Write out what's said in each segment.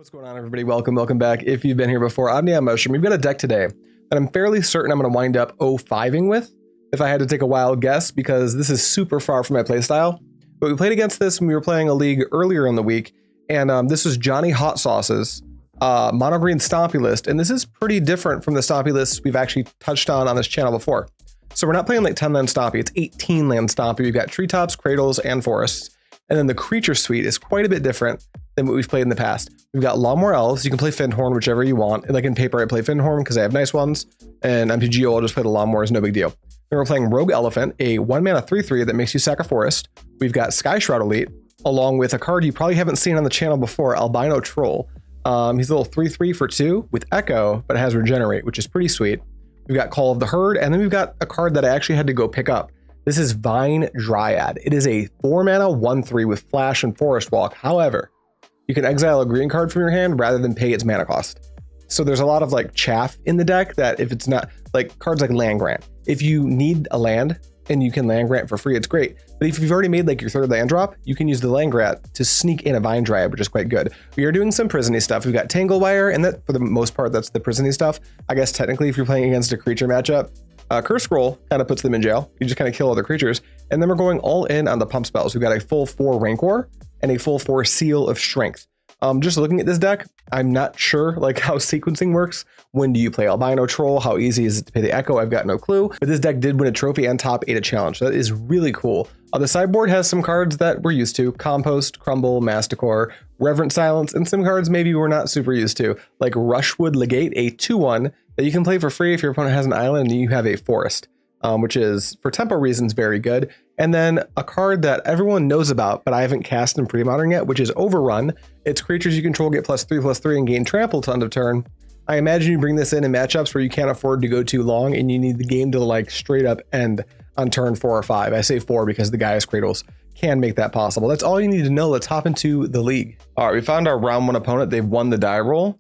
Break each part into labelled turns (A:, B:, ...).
A: What's going on, everybody? Welcome back. If you've been here before, I'm NeonMushroom. We've got a deck today that I'm fairly certain I'm going to wind up 0-5ing with, if I had to take a wild guess, because this is super far from my playstyle. But we played against this when we were playing a league earlier in the week, and this was Johnny Hot Sauce's mono green Stompy list, and this is pretty different from the Stompy lists we've actually touched on this channel before. So we're not playing like 10 land Stompy, it's 18 land Stompy. We've got treetops, cradles, and forests. And then the creature suite is quite a bit different than what we've played in the past. We've got Llanowar Elves. You can play Findhorn, whichever you want. Like in paper, I play Findhorn because I have nice ones. And MTGO, I'll just play the Llanowars, no big deal. Then we're playing Rogue Elephant, a 1-mana 3/3 that makes you sack a forest. We've got Skyshroud Elite, along with a card you probably haven't seen on the channel before, Albino Troll. He's a little 3/3 for 2 with Echo, but it has Regenerate, which is pretty sweet. We've got Call of the Herd, and then we've got a card that I actually had to go pick up. This is Vine Dryad. It is a 4-mana 1/3 with Flash and Forest Walk. However, you can exile a green card from your hand rather than pay its mana cost. So there's a lot of like chaff in the deck that if it's not like cards like Land Grant. If you need a land and you can Land Grant for free, it's great. But if you've already made like your 3rd land drop, you can use the Land Grant to sneak in a Vine Dryad, which is quite good. We are doing some prisony stuff. We've got Tangle Wire, and that for the most part, that's the prisony stuff. I guess technically if you're playing against a creature matchup, Curse Scroll kind of puts them in jail. You just kind of kill other creatures. And then we're going all in on the pump spells. We've got a full 4 Rancor and a full 4 Seal of Strength. Just looking at this deck, I'm not sure like how sequencing works. When do you play Albino Troll? How easy is it to pay the Echo? I've got no clue. But this deck did win a trophy and top 8 a challenge. That is really cool. The sideboard has some cards that we're used to. Compost, Crumble, Masticore, Reverent Silence, and some cards maybe we're not super used to, like Rushwood Legate, a 2/1 that you can play for free if your opponent has an island and you have a forest, which is, for tempo reasons, very good. And then a card that everyone knows about, but I haven't cast in Premodern yet, which is Overrun. It's creatures you control get +3/+3 and gain trample to end of turn. I imagine you bring this in matchups where you can't afford to go too long and you need the game to like straight up end on turn 4 or 5. I say 4 because the Gaea's Cradles can make that possible. That's all you need to know. Let's hop into the league. All right, we found our round 1 opponent. They've won the die roll.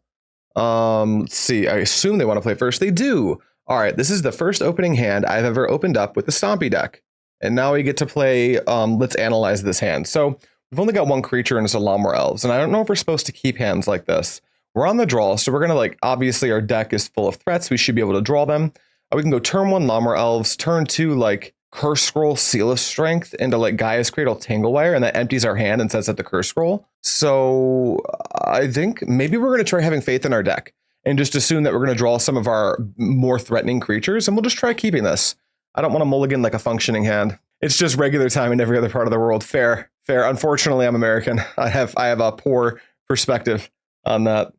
A: Let's see. I assume they want to play first. They do. All right, this is the first opening hand I've ever opened up with the Stompy deck. And now we get to play, let's analyze this hand. So we've only got 1 creature and it's a Llanowar Elves. And I don't know if we're supposed to keep hands like this. We're on the draw, so we're going to like, obviously our deck is full of threats. We should be able to draw them. We can go turn 1 Llanowar Elves, turn 2 like Curse Scroll, Seal of Strength into like Gaea's Cradle, Tangle Wire, and that empties our hand and sets up the Curse Scroll. So I think maybe we're going to try having faith in our deck and just assume that we're going to draw some of our more threatening creatures, and we'll just try keeping this. I don't want to mulligan like a functioning hand. It's just regular time in every other part of the world. Fair. Unfortunately, I'm American. I have a poor perspective on that.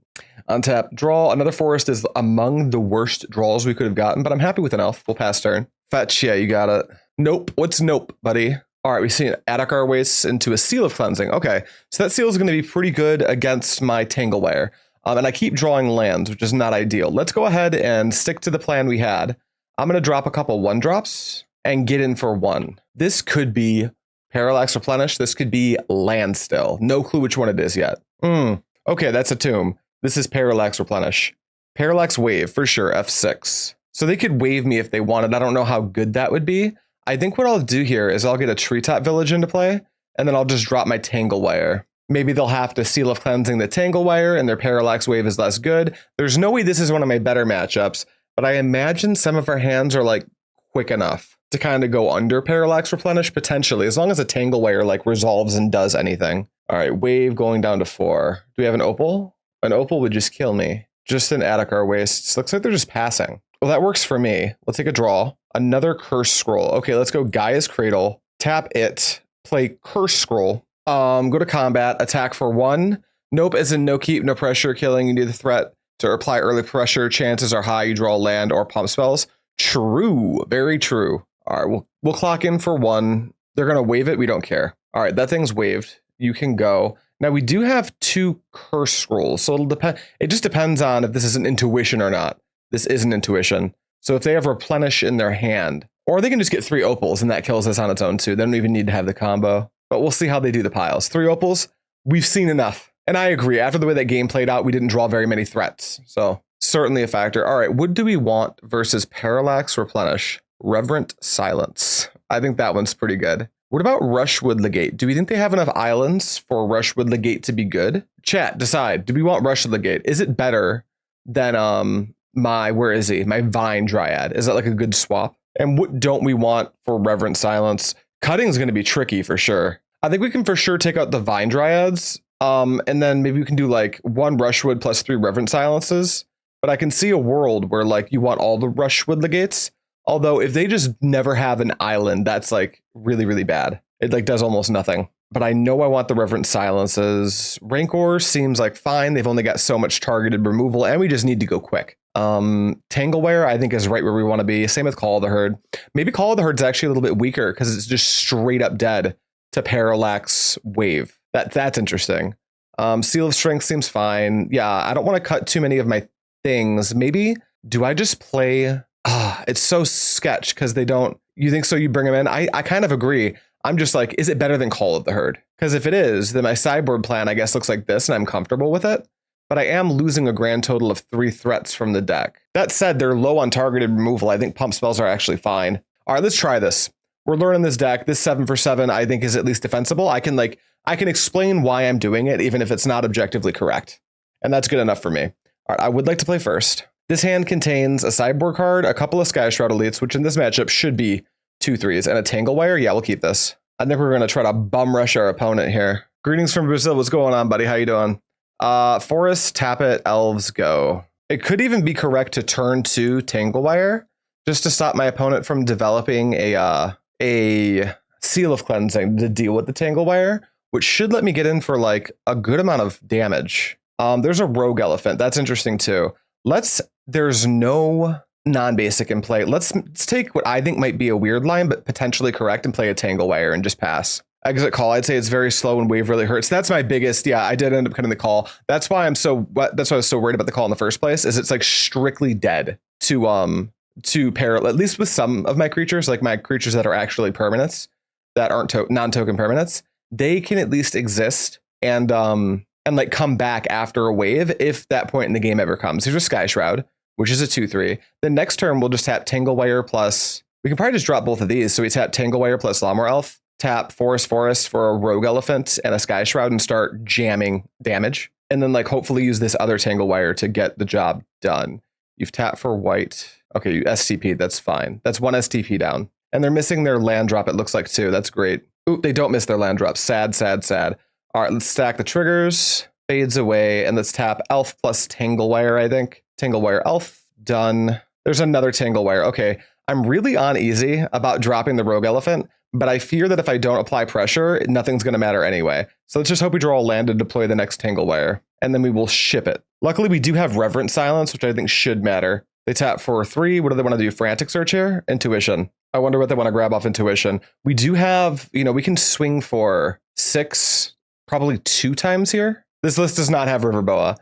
A: Untap, draw. Another forest is among the worst draws we could have gotten, but I'm happy with an elf. We'll pass turn. Fetch, yeah, you got it. Nope. What's nope, buddy? All right, we see an Attic our ways into a Seal of Cleansing. Okay, so that seal is going to be pretty good against my Tangle Wire. And I keep drawing lands, which is not ideal. Let's go ahead and stick to the plan we had. I'm going to drop a couple 1-drops and get in for 1. This could be Parallax Replenish. This could be Land Still. No clue which one it is yet. Okay, that's a tomb. This is Parallax Replenish. Parallax Wave, for sure, F6. So they could wave me if they wanted. I don't know how good that would be. I think what I'll do here is I'll get a Treetop Village into play, and then I'll just drop my Tangle Wire. Maybe they'll have to Seal of Cleansing the Tangle Wire, and their Parallax Wave is less good. There's no way this is one of my better matchups, but I imagine some of our hands are like quick enough to kind of go under Parallax Replenish, potentially, as long as a Tangle Wire like resolves and does anything. All right, Wave going down to 4. Do we have an Opal? An Opal would just kill me. Just an Attic our wastes. Looks like they're just passing. Well, that works for me. Let's take a draw. Another Curse Scroll. Okay, let's go Gaea's Cradle. Tap it. Play Curse Scroll. Go to combat. Attack for 1. Nope, as in no keep, no pressure, killing. You need the threat to apply early pressure. Chances are high you draw land or pump spells. True. Very true. All right, we'll clock in for 1. They're going to wave it. We don't care. All right, that thing's waved. You can go. Now we do have 2 Curse Scrolls, so it'll depend. It just depends on if this is an intuition or not. This is an intuition. So if they have Replenish in their hand, or they can just get 3 Opals and that kills us on its own too. They don't even need to have the combo, but we'll see how they do the piles. 3 Opals, we've seen enough. And I agree, after the way that game played out, we didn't draw very many threats. So certainly a factor. All right, what do we want versus Parallax Replenish? Reverent Silence. I think that one's pretty good. What about Rushwood Legate? Do we think they have enough islands for Rushwood Legate to be good? Chat, decide. Do we want Rushwood Legate? Is it better than where is he? My Vine Dryad. Is that like a good swap? And what don't we want for Reverent Silence? Cutting is going to be tricky for sure. I think we can for sure take out the Vine Dryads. And then maybe we can do like 1 Rushwood plus 3 Reverent Silences. But I can see a world where like you want all the Rushwood Legates. Although if they just never have an island, that's like really, really bad. It like does almost nothing. But I know I want the Reverent Silences. Rancor seems like fine. They've only got so much targeted removal and we just need to go quick. Tangle Wire I think is right where we want to be. Same with Call of the Herd. Maybe Call of the Herd's actually a little bit weaker because it's just straight up dead to Parallax Wave. That's interesting. Seal of Strength seems fine. Yeah, I don't want to cut too many of my things. Maybe do I just play? It's so sketch because they don't. You think so? You bring them in. I kind of agree. I'm just like, is it better than Call of the Herd? Because if it is, then my sideboard plan I guess looks like this, and I'm comfortable with it. But I am losing a grand total of 3 threats from the deck. That said, they're low on targeted removal. I think pump spells are actually fine. All right, let's try this. We're learning this deck. This 7 for 7, I think, is at least defensible. I can explain why I'm doing it, even if it's not objectively correct. And that's good enough for me. All right, I would like to play first. This hand contains a sideboard card, a couple of Skyshroud Elites, which in this matchup should be 2 3s, and a Tangle Wire. Yeah, we'll keep this. I think we're going to try to bum rush our opponent here. Greetings from Brazil. What's going on, buddy? How you doing? Forest, tap it, Elves, go. It could even be correct to turn 2 Tangle Wire, just to stop my opponent from developing a Seal of Cleansing to deal with the Tangle Wire, which should let me get in for like a good amount of damage. There's a Rogue Elephant. That's interesting too. There's no non-basic in play. Let's take what I think might be a weird line, but potentially correct, and play a Tangle Wire and just pass. Exit Call, I'd say it's very slow and wave really hurts. That's my biggest, yeah, I did end up cutting the call. That's why I was so worried about the call in the first place, is it's like strictly dead to pair, at least with some of my creatures, like my creatures that are actually permanents, that aren't non-token permanents. They can at least exist and like come back after a wave if that point in the game ever comes. Here's a Skyshroud, which is a 2/3. The next turn we'll just tap Tangle Wire plus, we can probably just drop both of these. So we tap Tangle Wire plus Llanowar Elf, tap Forest for a Rogue Elephant and a Skyshroud and start jamming damage. And then like hopefully use this other Tangle Wire to get the job done. You've tapped for white. Okay, you STP, that's fine. That's 1 STP down. And they're missing their land drop, it looks like, too. That's great. Oop, they don't miss their land drop. Sad, sad, sad. All right, let's stack the triggers. Fades away, and let's tap Elf plus Tangle Wire, I think. Tangle Wire Elf, done. There's another Tangle Wire. Okay, I'm really uneasy about dropping the Rogue Elephant, but I fear that if I don't apply pressure, nothing's going to matter anyway. So let's just hope we draw a land to deploy the next Tangle Wire, and then we will ship it. Luckily, we do have Reverent Silence, which I think should matter. They tap for 3. What do they want to do? Frantic Search here? Intuition. I wonder what they want to grab off Intuition. We do have, we can swing for 6, probably 2 times here. This list does not have River Boa.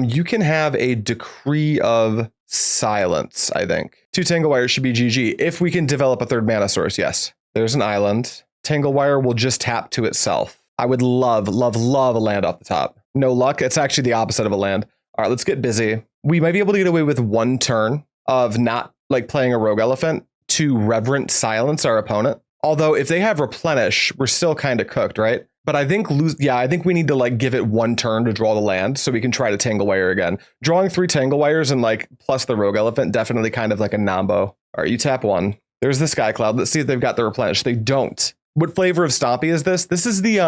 A: You can have a Decree of Silence, I think. 2 Tangle Wire should be GG. If we can develop a 3rd mana source, yes. There's an island. Tangle Wire will just tap to itself. I would love, love, love a land off the top. No luck. It's actually the opposite of a land. All right, let's get busy. We might be able to get away with 1 turn of not like playing a Rogue Elephant to Reverent Silence our opponent. Although if they have Replenish, we're still kind of cooked, right? But I think I think we need to like give it 1 turn to draw the land so we can try to Tangle Wire again. Drawing 3 Tangle Wires and like plus the Rogue Elephant, definitely kind of like a nombo. All right, you tap 1. There's the Sky Cloud. Let's see if they've got the Replenish. They don't. What flavor of Stompy is this? This is the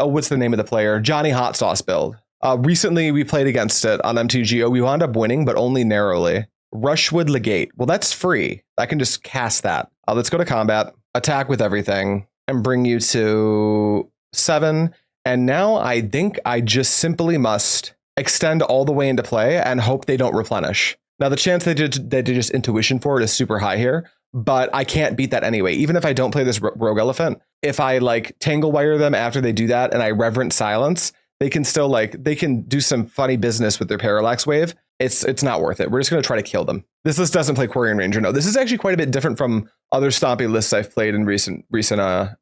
A: what's the name of the player? Johnny Hot Sauce build. Recently, we played against it on MTGO. We wound up winning, but only narrowly. Rushwood Legate. Well, that's free. I can just cast that. Let's go to combat, attack with everything, and bring you to 7. And now I think I just simply must extend all the way into play and hope they don't replenish. Now, the chance they did just Intuition for it is super high here, but I can't beat that anyway. Even if I don't play this Rogue Elephant, if I like Tangle Wire them after they do that and I Reverent Silence, they can still they can do some funny business with their Parallax Wave. It's not worth it. We're just going to try to kill them. This list doesn't play Quarian Ranger. No, this is actually quite a bit different from other Stompy lists I've played in recent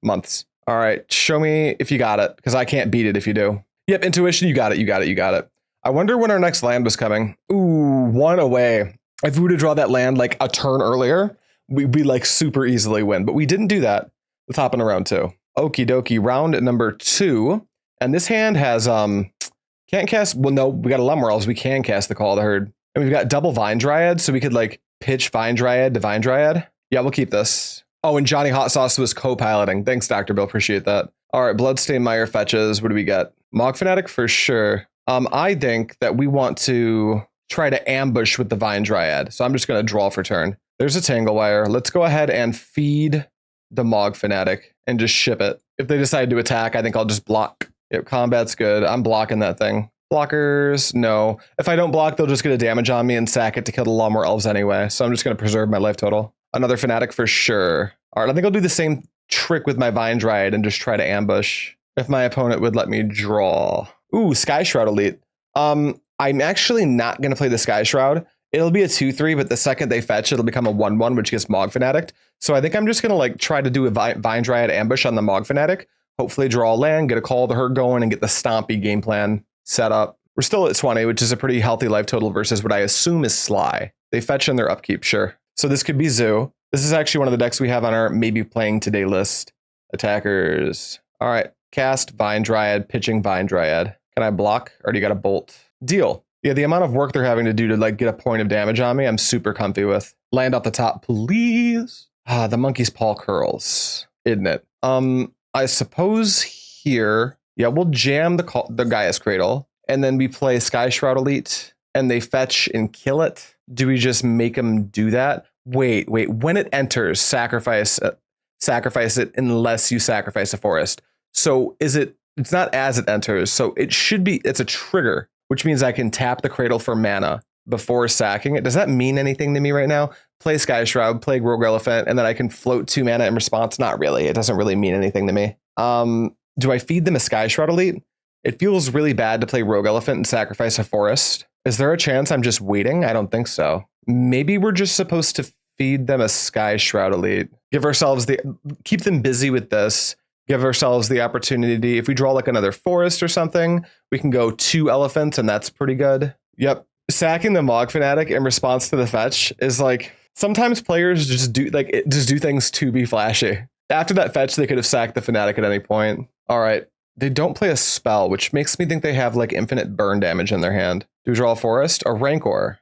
A: months. All right, show me if you got it, because I can't beat it if you do. Yep, Intuition, you got it. I wonder when our next land was coming. Ooh, 1 away. If we were to draw that land like a turn earlier, we like super easily win, but we didn't do that. Let's hop in round 2. Okie dokie, round number 2. And this hand has, can't cast, well, no, we got a Llanowar Elves, we can cast the Call of the Herd. And we've got double Vine Dryad, so we could like pitch Vine Dryad to Vine Dryad. Yeah, we'll keep this. Oh, and Johnny Hot Sauce was co-piloting. Thanks, Dr. Bill, appreciate that. All right, Bloodstained Mire fetches, what do we get? Mog Fanatic for sure. I think that we want to try to ambush with the Vine Dryad. So I'm just going to draw for turn. There's a Tangle Wire. Let's go ahead and feed the Mog Fanatic and just ship it. If they decide to attack, I think I'll just block. Yep, combat's good. I'm blocking that thing. Blockers, no. If I don't block, they'll just get a damage on me and sack it to kill the Llanowar Elves anyway. So I'm just going to preserve my life total. Another Fanatic for sure. All right, I think I'll do the same trick with my Vine Dryad and just try to ambush if my opponent would let me draw. Ooh, Skyshroud Elite. I'm actually not going to play the Skyshroud. It'll be a 2/3, but the second they fetch, it'll become a 1/1, which gets Mog Fanatic. So I think I'm just going to like try to do a Vine Dryad ambush on the Mog Fanatic. Hopefully draw a land, get a Call of the Herd going, and get the Stompy game plan set up. We're still at 20, which is a pretty healthy life total versus what I assume is Sly. They fetch in their upkeep, sure. So this could be Zoo. This is actually one of the decks we have on our maybe playing today list. Attackers. All right, cast Vine Dryad, pitching Vine Dryad. Can I block? Or do you got a bolt? Deal. Yeah, the amount of work they're having to do to like get a point of damage on me, I'm super comfy with. Land off the top, please. Ah, the monkey's paw curls, isn't it? I suppose here, yeah, we'll jam the Gaea's Cradle, and then we play Skyshroud Elite, and they fetch and kill it. Do we just make them do that? Wait. When it enters, sacrifice it unless you sacrifice a forest. So it's not as it enters. So it should be, it's a trigger, which means I can tap the Cradle for mana before sacking it. Does that mean anything to me right now? Play Skyshroud, play Rogue Elephant, and then I can float 2 mana in response. Not really. It doesn't really mean anything to me. Do I feed them a Skyshroud Elite? It feels really bad to play Rogue Elephant and sacrifice a forest. Is there a chance I'm just waiting? I don't think so. Maybe we're just supposed to feed them a Skyshroud Elite. Keep them busy with this. Give ourselves the opportunity. If we draw like another forest or something, we can go 2 elephants and that's pretty good. Yep. Sacking the Mog Fanatic in response to the fetch is like, sometimes players just do things to be flashy. After that fetch, they could have sacked the Fanatic at any point. All right. They don't play a spell, which makes me think they have like infinite burn damage in their hand. Do we draw a forest or Rancor?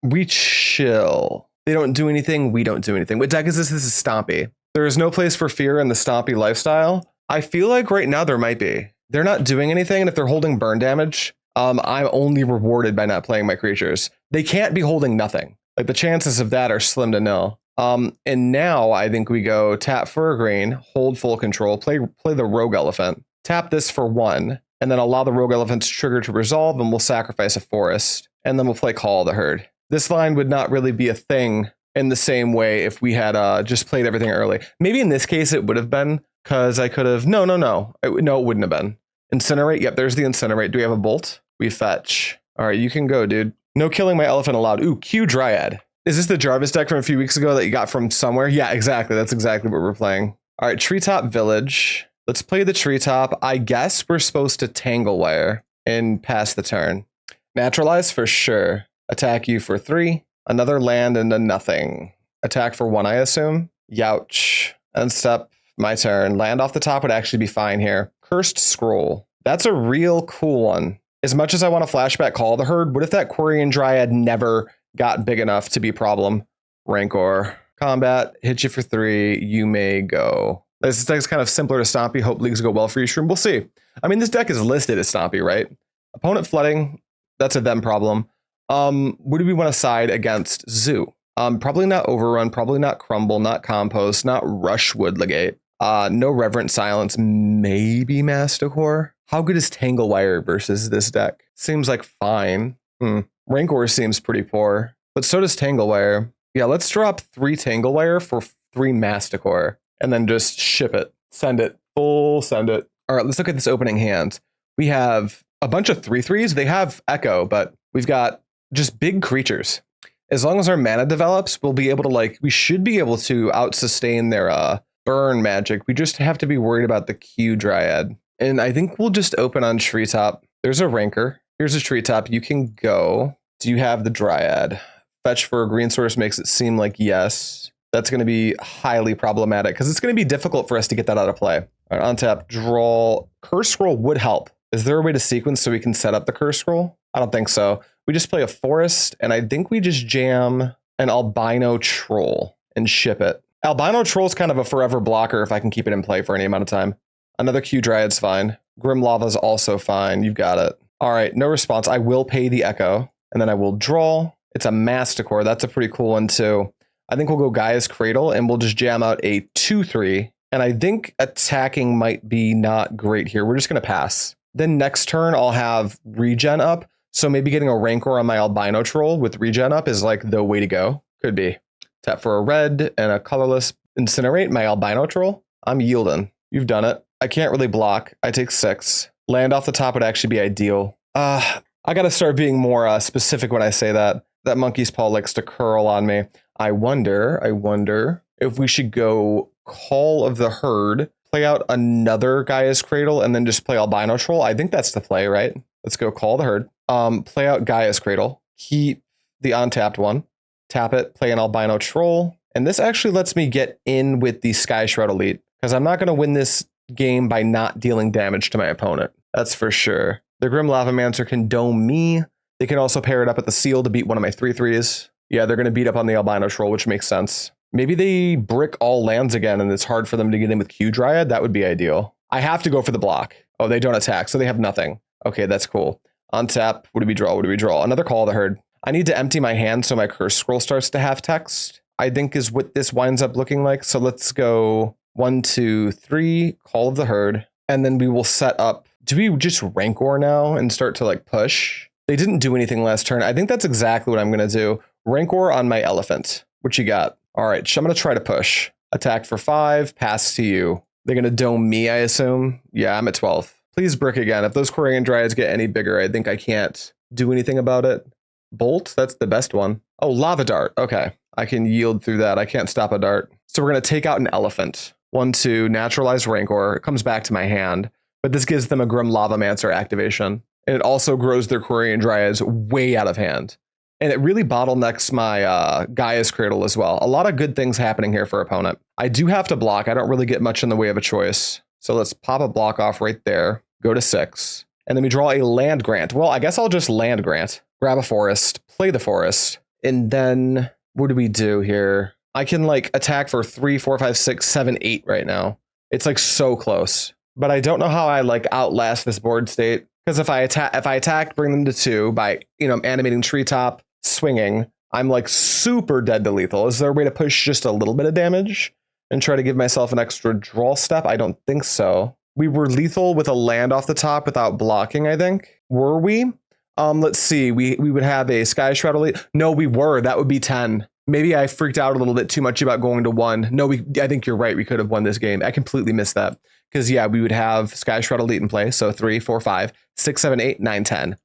A: We chill. They don't do anything. We don't do anything. What deck is this? This is Stompy. There is no place for fear in the Stompy lifestyle. I feel like right now there might be. They're not doing anything, and if they're holding burn damage, I'm only rewarded by not playing my creatures. They can't be holding nothing. Like the chances of that are slim to nil. And now I think we go tap for a green, hold full control, play the Rogue Elephant, tap this for 1, and then allow the Rogue Elephant's trigger to resolve, and we'll sacrifice a forest, and then we'll play Call of the Herd. This line would not really be a thing in the same way if we had just played everything early. Maybe in this case it would have been, because I could have... No. It wouldn't have been. Incinerate? Yep, there's the Incinerate. Do we have a bolt? We fetch. All right, you can go, dude. No killing my elephant allowed. Ooh, Q Dryad. Is this the Jarvis deck from a few weeks ago that you got from somewhere? Yeah, exactly. That's exactly what we're playing. All right, Treetop Village. Let's play the Treetop. I guess we're supposed to Tangle Wire and pass the turn. Naturalize for sure. Attack you for 3. Another land and a nothing. Attack for 1, I assume. Youch. End step. My turn. Land off the top would actually be fine here. Cursed Scroll. That's a real cool one. As much as I want to flashback Call of the Herd, what if that Quarian Dryad never got big enough to be a problem? Rancor. Combat. Hit you for 3. You may go. This deck's kind of simpler to Stompy. Hope leagues go well for you, Shroom. We'll see. I mean, this deck is listed as Stompy, right? Opponent flooding. That's a them problem. What do we want to side against? Zoo. Probably not Overrun, probably not Crumble, not Compost, not Rushwood Legate. No Reverent Silence, maybe Masticore. How good is Tangle Wire versus this deck? Seems like fine. Rancor seems pretty poor, but so does Tangle Wire. Yeah, let's drop 3 Tangle Wire for 3 Masticore, and then just ship it. Send it. Full send it. All right, let's look at this opening hand. We have a bunch of 3/3s. They have Echo, but we've got just big creatures. As long as our mana develops, we'll be able to we should be able to out-sustain their burn magic. We just have to be worried about the Q Dryad. And I think we'll just open on Treetop. There's a Rancor. Here's a Treetop. You can go. Do you have the Dryad? Fetch for a green source makes it seem like yes. That's going to be highly problematic because it's going to be difficult for us to get that out of play. All right, untap, draw. Curse Scroll would help. Is there a way to sequence so we can set up the Curse Scroll? I don't think so. We just play a Forest, and I think we just jam an Albino Troll and ship it. Albino Troll's kind of a forever blocker if I can keep it in play for any amount of time. Another Q Dryad's fine. Grim Lava's also fine. You've got it. All right, no response. I will pay the Echo, and then I will draw. It's a Masticore. That's a pretty cool one, too. I think we'll go Gaea's Cradle, and we'll just jam out a 2/3. And I think attacking might be not great here. We're just going to pass. Then next turn, I'll have regen up. So maybe getting a Rancor on my Albino Troll with regen up is like the way to go. Could be. Tap for a red and a colorless Incinerate my Albino Troll. I'm yielding. You've done it. I can't really block. I take 6. Land off the top would actually be ideal. I got to start being more specific when I say that. That monkey's paw likes to curl on me. I wonder if we should go Call of the Herd, play out another Gaea's Cradle, and then just play Albino Troll. I think that's the play, right? Let's go Call the Herd. Play out Gaea's Cradle, keep the untapped one, tap it, play an Albino Troll. And this actually lets me get in with the Skyshroud Elite, because I'm not going to win this game by not dealing damage to my opponent. That's for sure. The Grim Lavamancer can dome me. They can also pair it up with the Seal to beat one of my 3/3s. Yeah, they're going to beat up on the Albino Troll, which makes sense. Maybe they brick all lands again and it's hard for them to get in with Q Dryad. That would be ideal. I have to go for the block. Oh, they don't attack, so they have nothing. Okay, that's cool. Untap. What do we draw? What do we draw? Another Call of the Herd. I need to empty my hand so my Curse Scroll starts to have text, I think is what this winds up looking like. So let's go 1, 2, 3, Call of the Herd. And then we will set up. Do we just Rancor now and start to like push? They didn't do anything last turn. I think that's exactly what I'm going to do. Rancor on my Elephant. What you got? All right, so I'm going to try to push. Attack for 5, pass to you. They're going to dome me, I assume. Yeah, I'm at 12. Please brick again. If those Quarian Dryads get any bigger, I think I can't do anything about it. Bolt, that's the best one. Oh, Lava Dart. Okay, I can yield through that. I can't stop a dart. So we're going to take out an Elephant. 1, 2, naturalize Rancor. It comes back to my hand, but this gives them a Grim Lavamancer activation. And it also grows their Quarian Dryads way out of hand. And it really bottlenecks my Gaea's Cradle as well. A lot of good things happening here for opponent. I do have to block. I don't really get much in the way of a choice. So let's pop a block off right there. Go to 6. And then we draw a land grant. Well, I guess I'll just land grant. Grab a forest. Play the forest. And then what do we do here? I can like attack for 3, 4, 5, 6, 7, 8 right now. It's like so close. But I don't know how I like outlast this board state. Because if I attack, bring them to 2 by, animating Treetop, swinging, I'm like super dead to lethal. Is there a way to push just a little bit of damage and try to give myself an extra draw step? I don't think so. We were lethal with a land off the top without blocking, I think. Were we? Let's see. We would have a Skyshroud Elite. No, we were. That would be 10. Maybe I freaked out a little bit too much about going to 1. No, I think you're right. We could have won this game. I completely missed that. Because, yeah, we would have Skyshroud Elite in play. So 3, 4, 5, 6, 7, 8, 9, 10.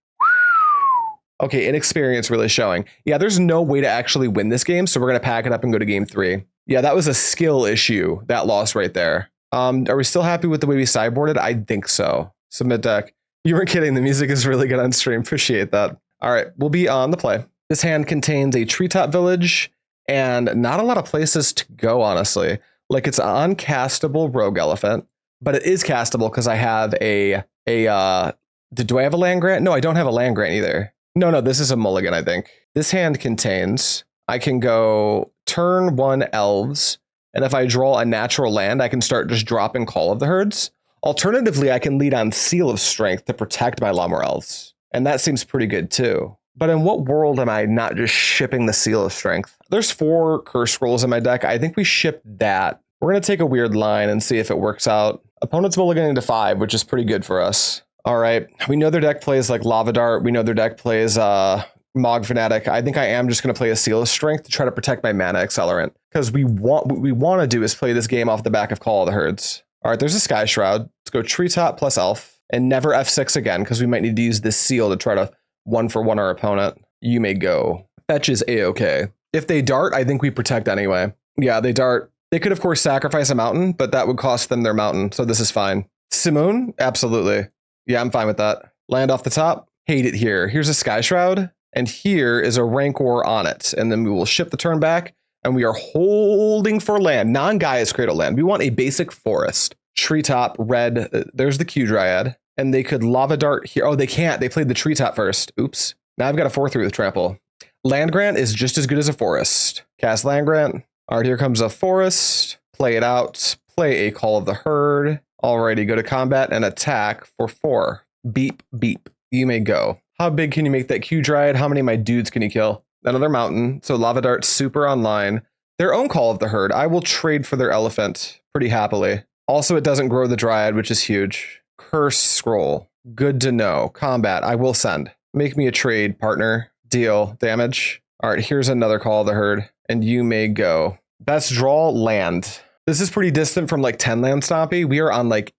A: Okay, inexperience really showing. Yeah, there's no way to actually win this game. So we're going to pack it up and go to game 3. Yeah, that was a skill issue. That loss right there. Are we still happy with the way we sideboarded? I think so. Submit deck. You weren't kidding. The music is really good on stream. Appreciate that. All right, we'll be on the play. This hand contains a Treetop Village and not a lot of places to go, honestly. Like it's an uncastable Rogue Elephant, but it is castable because I have do I have a land grant? No, I don't have a land grant either. No, this is a mulligan, I think. This hand contains, I can go turn 1 Elves, and if I draw a natural land, I can start just dropping Call of the Herds. Alternatively, I can lead on Seal of Strength to protect my Llanowar Elves, and that seems pretty good too. But in what world am I not just shipping the Seal of Strength? There's 4 Curse Scrolls in my deck. I think we ship that. We're going to take a weird line and see if it works out. Opponent's mulliganing to 5, which is pretty good for us. All right, we know their deck plays like Lava Dart. We know their deck plays Mog Fanatic. I think I am just going to play a Seal of Strength to try to protect my mana accelerant. Because what we want to do is play this game off the back of Call of the Herds. All right, there's a Skyshroud. Let's go Treetop plus Elf. And never F6 again, because we might need to use this Seal to try to 1-for-1 our opponent. You may go. Fetch is A-okay. If they dart, I think we protect anyway. Yeah, they dart. They could, of course, sacrifice a mountain, but that would cost them their mountain, so this is fine. Simoon? Absolutely. Yeah, I'm fine with that. Land off the top. Hate it here. Here's a Skyshroud, and here is a Rancor on it. And then we will ship the turn back, And we are holding for land, non-Gaia's Cradle land. We want a basic forest. Treetop, red, there's the Q Dryad. And they could Lava Dart here. Oh, they can't. They played the Treetop first. Oops. Now I've got a 4/3 with Trample. Land Grant is just as good as a forest. Cast Land Grant. All right, here comes a forest. Play it out. Play a Call of the Herd. Alrighty, go to combat and attack for 4. Beep, beep. You may go. How big can you make that Q Dryad? How many of my dudes can you kill? Another mountain. So Lava Dart super online. Their own Call of the Herd. I will trade for their elephant pretty happily. Also, it doesn't grow the Dryad, which is huge. Curse Scroll. Good to know. Combat. I will send. Make me a trade, partner. Deal. Damage. All right, here's another Call of the Herd. And you may go. Best draw, land. This is pretty distant from like 10 land Stompy. We are on like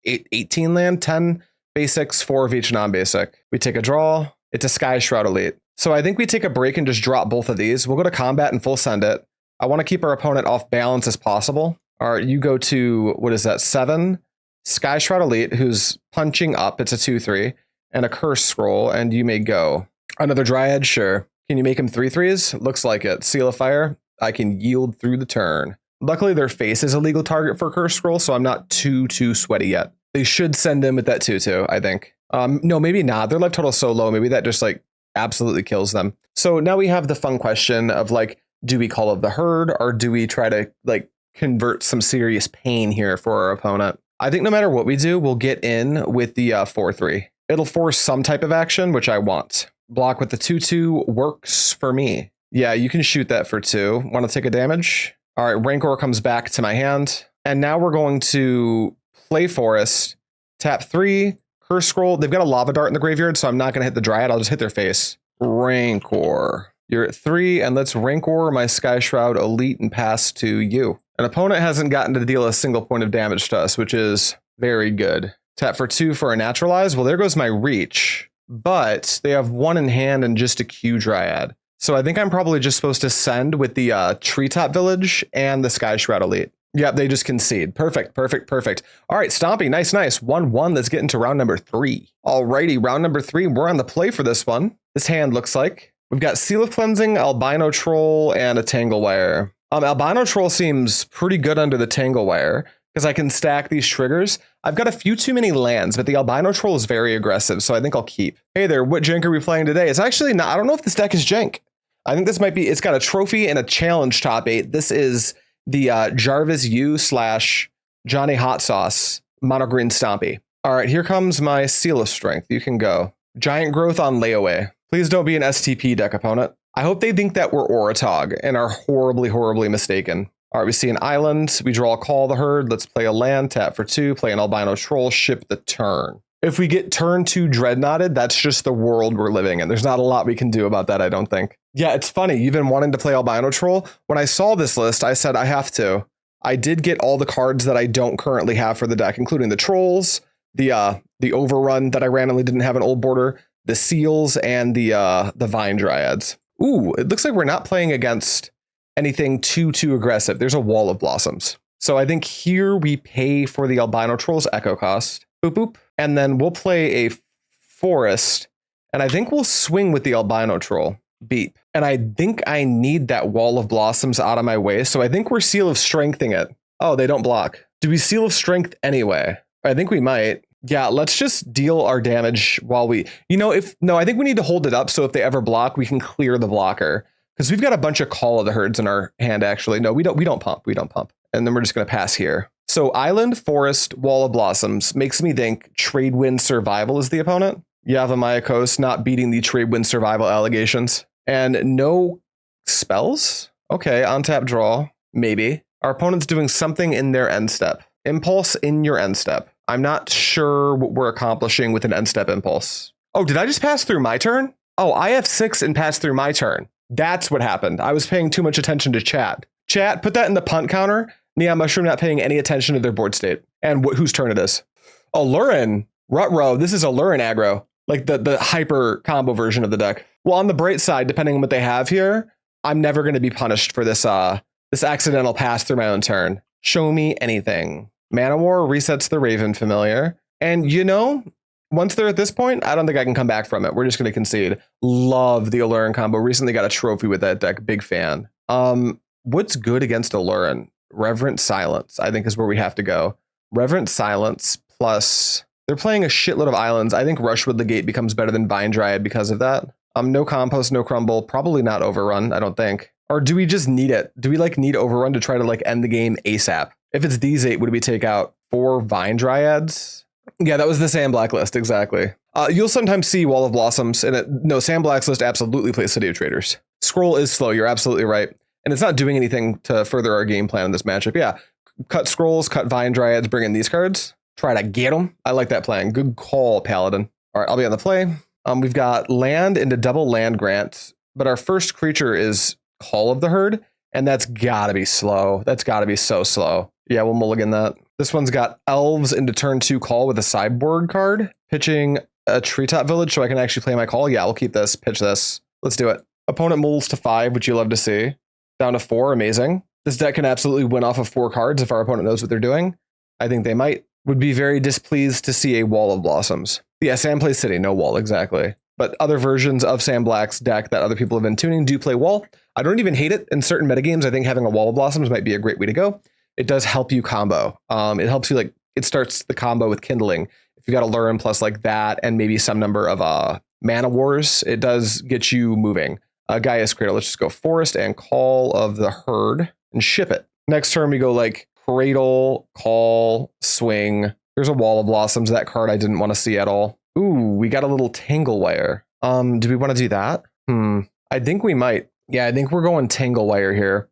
A: 18 land, 10 basics, 4 of each non-basic. We take a draw. It's a Skyshroud Elite. So I think we take a break and just drop both of these. We'll go to combat and full send it. I want to keep our opponent off balance as possible. All right, you go to, what is that, 7? Skyshroud Elite, who's punching up. It's a 2/3. And a Curse Scroll, and you may go. Another Dryad, sure. Can you make him 3/3s? Looks like it. Seal of Fire. I can yield through the turn. Luckily, their face is a legal target for Curse Scroll, so I'm not too sweaty yet. They should send in with that 2/2, I think. No, maybe not. Their life total is so low. Maybe that just like absolutely kills them. So now we have the fun question of like, do we Call of the Herd or do we try to like convert some serious pain here for our opponent? I think no matter what we do, we'll get in with the 4/3. It'll force some type of action, which I want. Block with the 2/2 works for me. Yeah, you can shoot that for 2. Want to take a damage? All right, Rancor comes back to my hand. And now we're going to play Forest, tap 3, Curse Scroll. They've got a Lava Dart in the graveyard, so I'm not going to hit the Dryad. I'll just hit their face. Rancor. You're at 3, and let's Rancor my Skyshroud Elite and pass to you. An opponent hasn't gotten to deal a single point of damage to us, which is very good. Tap for 2 for a Naturalize. Well, there goes my reach. But they have 1 in hand and just a Q Dryad. So I think I'm probably just supposed to send with the Treetop Village and the Skyshroud Elite. Yep, they just concede. Perfect. All right, Stompy, nice. 1-1. Let's get into round number 3. Alrighty, round number 3. We're on the play for this one. This hand looks like we've got Seal of Cleansing, Albino Troll, and a Tangle Wire. Albino Troll seems pretty good under the Tangle Wire because I can stack these triggers. I've got a few too many lands, but the Albino Troll is very aggressive, so I think I'll keep. Hey there, what jank are we playing today? It's actually not, I don't know if this deck is jank. I think this might be, it's got a trophy and a challenge top 8. This is the Jarvis U / Johnny Hot Sauce Mono Green Stompy. All right, here comes my Seal of Strength. You can go. Giant Growth on layaway. Please don't be an STP deck, opponent. I hope they think that we're Oratog and are horribly mistaken. All right, we see an island. We draw a Call of the Herd. Let's play a land, tap for 2, play an Albino Troll, ship the turn. If we get turn 2 Dreadnoughted, that's just the world we're living in. There's not a lot we can do about that, I don't think. Yeah, it's funny. You've been wanting to play Albino Troll. When I saw this list, I said I have to. I did get all the cards that I don't currently have for the deck, including the Trolls, the Overrun that I randomly didn't have an old border, the Seals, and the Vine Dryads. Ooh, it looks like we're not playing against anything too aggressive. There's a Wall of Blossoms. So I think here we pay for the Albino Troll's Echo cost. Boop, boop. And then we'll play a Forest. And I think we'll swing with the Albino Troll. Beep. And I think I need that Wall of Blossoms out of my way. So I think we're Seal of Strengthing it. Oh, they don't block. Do we Seal of Strength anyway? I think we might. Yeah, let's just deal our damage while we... I think we need to hold it up so if they ever block, we can clear the blocker. Because we've got a bunch of Call of the Herds in our hand, actually. No, we don't pump. And then we're just going to pass here. So Island, Forest, Wall of Blossoms makes me think Trade Wind Survival is the opponent. Yavimaya Coast not beating the Trade Wind Survival allegations. And no spells? Okay, on tap draw. Maybe. Our opponent's doing something in their end step. Impulse in your end step. I'm not sure what we're accomplishing with an end step impulse. Oh, did I just pass through my turn? Oh, I have 6 and pass through my turn. That's what happened. I was paying too much attention to chat. Chat, put that in the punt counter. NeonMushroom not paying any attention to their board state. And whose turn it is. Oh, Lurin. Rutro. This is a Lurin aggro. Like the hyper combo version of the deck. Well, on the bright side, depending on what they have here, I'm never going to be punished for this this accidental pass through my own turn. Show me anything. Mana War resets the Raven Familiar. And once they're at this point, I don't think I can come back from it. We're just going to concede. Love the Alluring combo. Recently got a trophy with that deck. Big fan. what's good against Overrun? Reverent Silence, I think, is where we have to go. Reverent Silence plus they're playing a shitload of islands. I think Rushwood Legate becomes better than Vine Dryad because of that. No Compost, no Crumble, probably not Overrun, I don't think. Or do we just need it? Do we like need Overrun to try to like end the game ASAP? If it's these 8, would we take out 4 Vine Dryads? Yeah, that was the Sandblack list, exactly. You'll sometimes see Wall of Blossoms, and no, Sandblack's list absolutely plays City of Traders. Scroll is slow, you're absolutely right. And it's not doing anything to further our game plan in this matchup. Yeah, cut Scrolls, cut Vine Dryads, bring in these cards. Try to get them. I like that plan. Good call, Paladin. All right, I'll be on the play. We've got land into double land grant, but our first creature is Call of the Herd, and that's gotta be slow. That's gotta be so slow. Yeah, we'll mulligan that. This one's got Elves into turn 2 call with a sideboard card, pitching a Treetop Village so I can actually play my call. Yeah, I'll keep this, pitch this. Let's do it. Opponent molds to 5, which you love to see. Down to 4, amazing. This deck can absolutely win off of 4 cards if our opponent knows what they're doing. I think they might. Would be very displeased to see a Wall of Blossoms. Yeah, Sam plays City, no Wall, exactly. But other versions of Sam Black's deck that other people have been tuning do play Wall. I don't even hate it. In certain metagames, I think having a Wall of Blossoms might be a great way to go. It does help you combo. It helps you, like, it starts the combo with Kindling. If you got a Lurin plus like that and maybe some number of Mana Wars, it does get you moving. Gaea's Cradle, let's just go Forest and Call of the Herd and ship it. Next turn we go like Cradle, Call, Swing. There's a Wall of Blossoms. That card I didn't want to see at all. Ooh, we got a little Tangle Wire. Do we want to do that? I think we might. Yeah, I think we're going Tangle Wire here.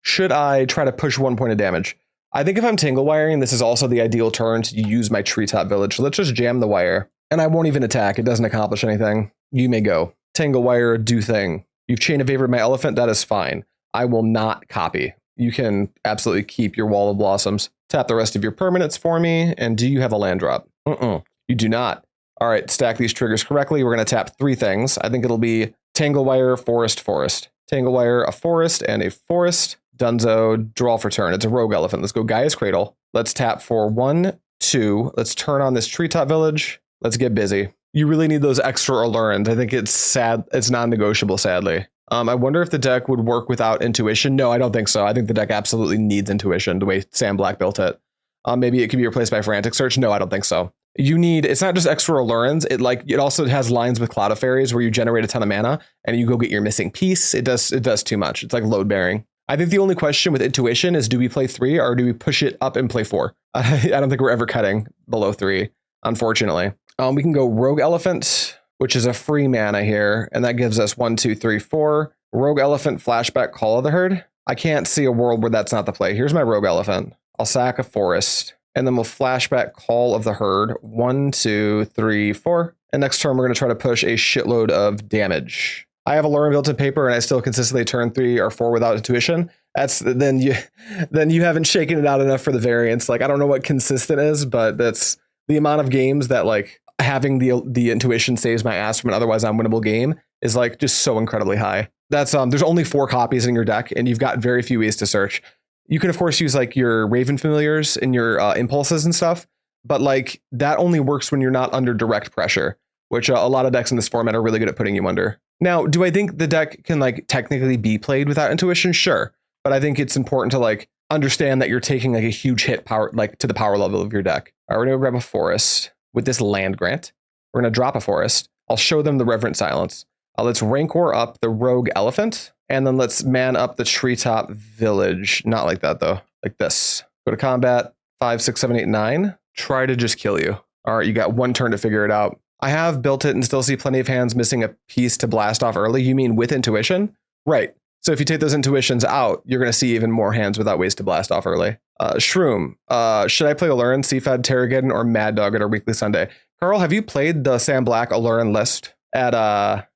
A: Should I try to push 1 point of damage? I think if I'm Tangle Wiring, this is also the ideal turn to use my Treetop Village. So let's just jam the wire. And I won't even attack. It doesn't accomplish anything. You may go. Tangle Wire, do thing. You've Chain of Favored my elephant. That is fine. I will not copy. You can absolutely keep your Wall of Blossoms. Tap the rest of your permanents for me. And do you have a land drop? You do not. All right, stack these triggers correctly. We're going to tap 3 things. I think it'll be Tangle Wire, Forest, Forest. Tangle Wire, a Forest, and a Forest. Dunzo, draw for turn. It's a Rogue Elephant. Let's go Gaia's Cradle. Let's tap for 1, 2. Let's turn on this Treetop Village. Let's get busy. You really need those extra Allurans. I think it's sad. It's non-negotiable, sadly. I wonder if the deck would work without Intuition. No, I don't think so. I think the deck absolutely needs Intuition the way Sam Black built it. Maybe it could be replaced by Frantic Search. No, I don't think so. You need, it's not just extra Allurans. It also has lines with Cloud of Fairies where you generate a ton of mana and you go get your missing piece. It does too much. It's like load bearing. I think the only question with Intuition is, do we play 3 or do we push it up and play 4? I don't think we're ever cutting below 3, unfortunately. We can go Rogue Elephant, which is a free mana here, and that gives us 1, 2, 3, 4. Rogue Elephant, flashback, Call of the Herd. I can't see a world where that's not the play. Here's my Rogue Elephant. I'll sack a Forest, and then we'll flashback Call of the Herd. 1, 2, 3, 4. And next turn, we're going to try to push a shitload of damage. I have a Lurin built in paper, and I still consistently turn 3 or 4 without Intuition. Then you haven't shaken it out enough for the variance. Like, I don't know what consistent is, but that's the amount of games that like having the Intuition saves my ass from an otherwise unwinnable game is like just so incredibly high. That's there's only 4 copies in your deck, and you've got very few ways to search. You can of course use like your Raven Familiars and your Impulses and stuff, but like that only works when you're not under direct pressure, which a lot of decks in this format are really good at putting you under. Now, do I think the deck can like technically be played without Intuition? Sure. But I think it's important to like understand that you're taking like a huge hit power, like to the power level of your deck. All right, we're going to grab a Forest with this land grant. We're going to drop a Forest. I'll show them the Reverent Silence. Let's Rancor up the Rogue Elephant, and then let's man up the Treetop Village. Not like that though, like this. Go to combat, 5, 6, 7, 8, 9. Try to just kill you. All right, you got 1 turn to figure it out. I have built it and still see plenty of hands missing a piece to blast off early. You mean with Intuition? Right. So if you take those Intuitions out, you're going to see even more hands without ways to blast off early. Shroom. Should I play Allurin, Seafed, Terrageddon, or Mad Dog at our weekly Sunday? Carl, have you played the Sam Black Allurin list at a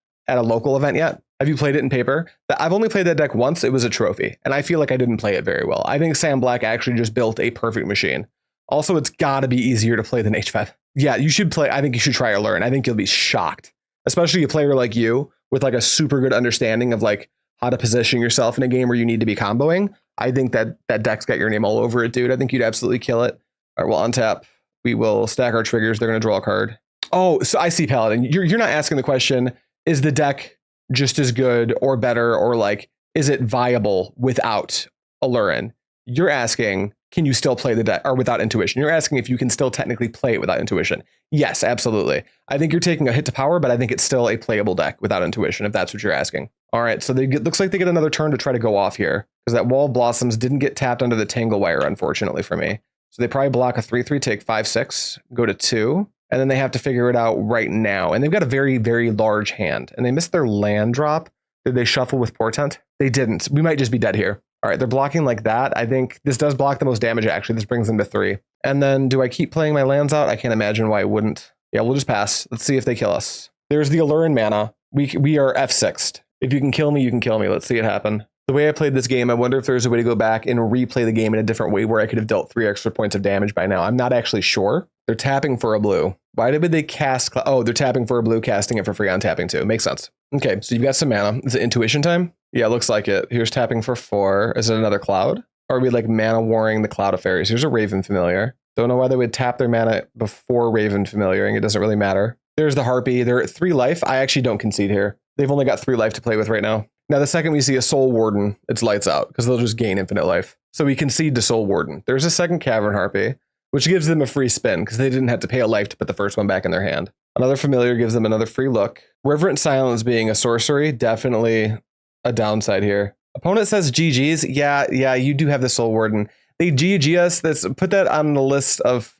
A: local event yet? Have you played it in paper? I've only played that deck once. It was a trophy, and I feel like I didn't play it very well. I think Sam Black actually just built a perfect machine. Also, it's got to be easier to play than H5. Yeah, you should play. I think you should try Allurin. I think you'll be shocked, especially a player like you with like a super good understanding of like how to position yourself in a game where you need to be comboing. I think that deck's got your name all over it, dude. I think you'd absolutely kill it. All right, we'll untap. We will stack our triggers. They're going to draw a card. Oh, so I see Paladin. You're not asking the question, is the deck just as good or better, or like, is it viable without Allurin? You're asking, can you still play the deck or without intuition? You're asking if you can still technically play it without intuition. Yes, absolutely. I think you're taking a hit to power, but I think it's still a playable deck without intuition, if that's what you're asking. All right, so looks like they get another turn to try to go off here because that Wall of Blossoms didn't get tapped under the Tangle Wire, unfortunately for me. So they probably block a 3/3, take 5/6, go to 2, and then they have to figure it out right now. And they've got a very, very large hand, and they missed their land drop. Did they shuffle with Portent? They didn't. We might just be dead here. All right, they're blocking like that. I think this does block the most damage, actually. This brings them to 3. And then do I keep playing my lands out? I can't imagine why I wouldn't. Yeah, we'll just pass. Let's see if they kill us. There's the Allurin mana. We are F6'd. If you can kill me, you can kill me. Let's see it happen. The way I played this game, I wonder if there's a way to go back and replay the game in a different way where I could have dealt 3 extra points of damage by now. I'm not actually sure. They're tapping for a blue. Why did they cast? Oh, they're tapping for a blue, casting it for free on tapping too. Makes sense. Okay, so you've got some mana. Is it intuition time? Yeah, looks like it. Here's tapping for 4. Is it another cloud? Or are we like mana warring the Cloud of Fairies? Here's a Raven Familiar. Don't know why they would tap their mana before Raven Familiaring. It doesn't really matter. There's the Harpy. They're at 3 life. I actually don't concede here. They've only got 3 life to play with right now. Now, the second we see a Soul Warden, it's lights out because they'll just gain infinite life. So we concede to Soul Warden. There's a second Cavern Harpy, which gives them a free spin because they didn't have to pay a life to put the first one back in their hand. Another Familiar gives them another free look. Reverent Silence being a sorcery, definitely a downside here. Opponent says GG's. Yeah, you do have the Soul Warden. They GG us. Put that on the list of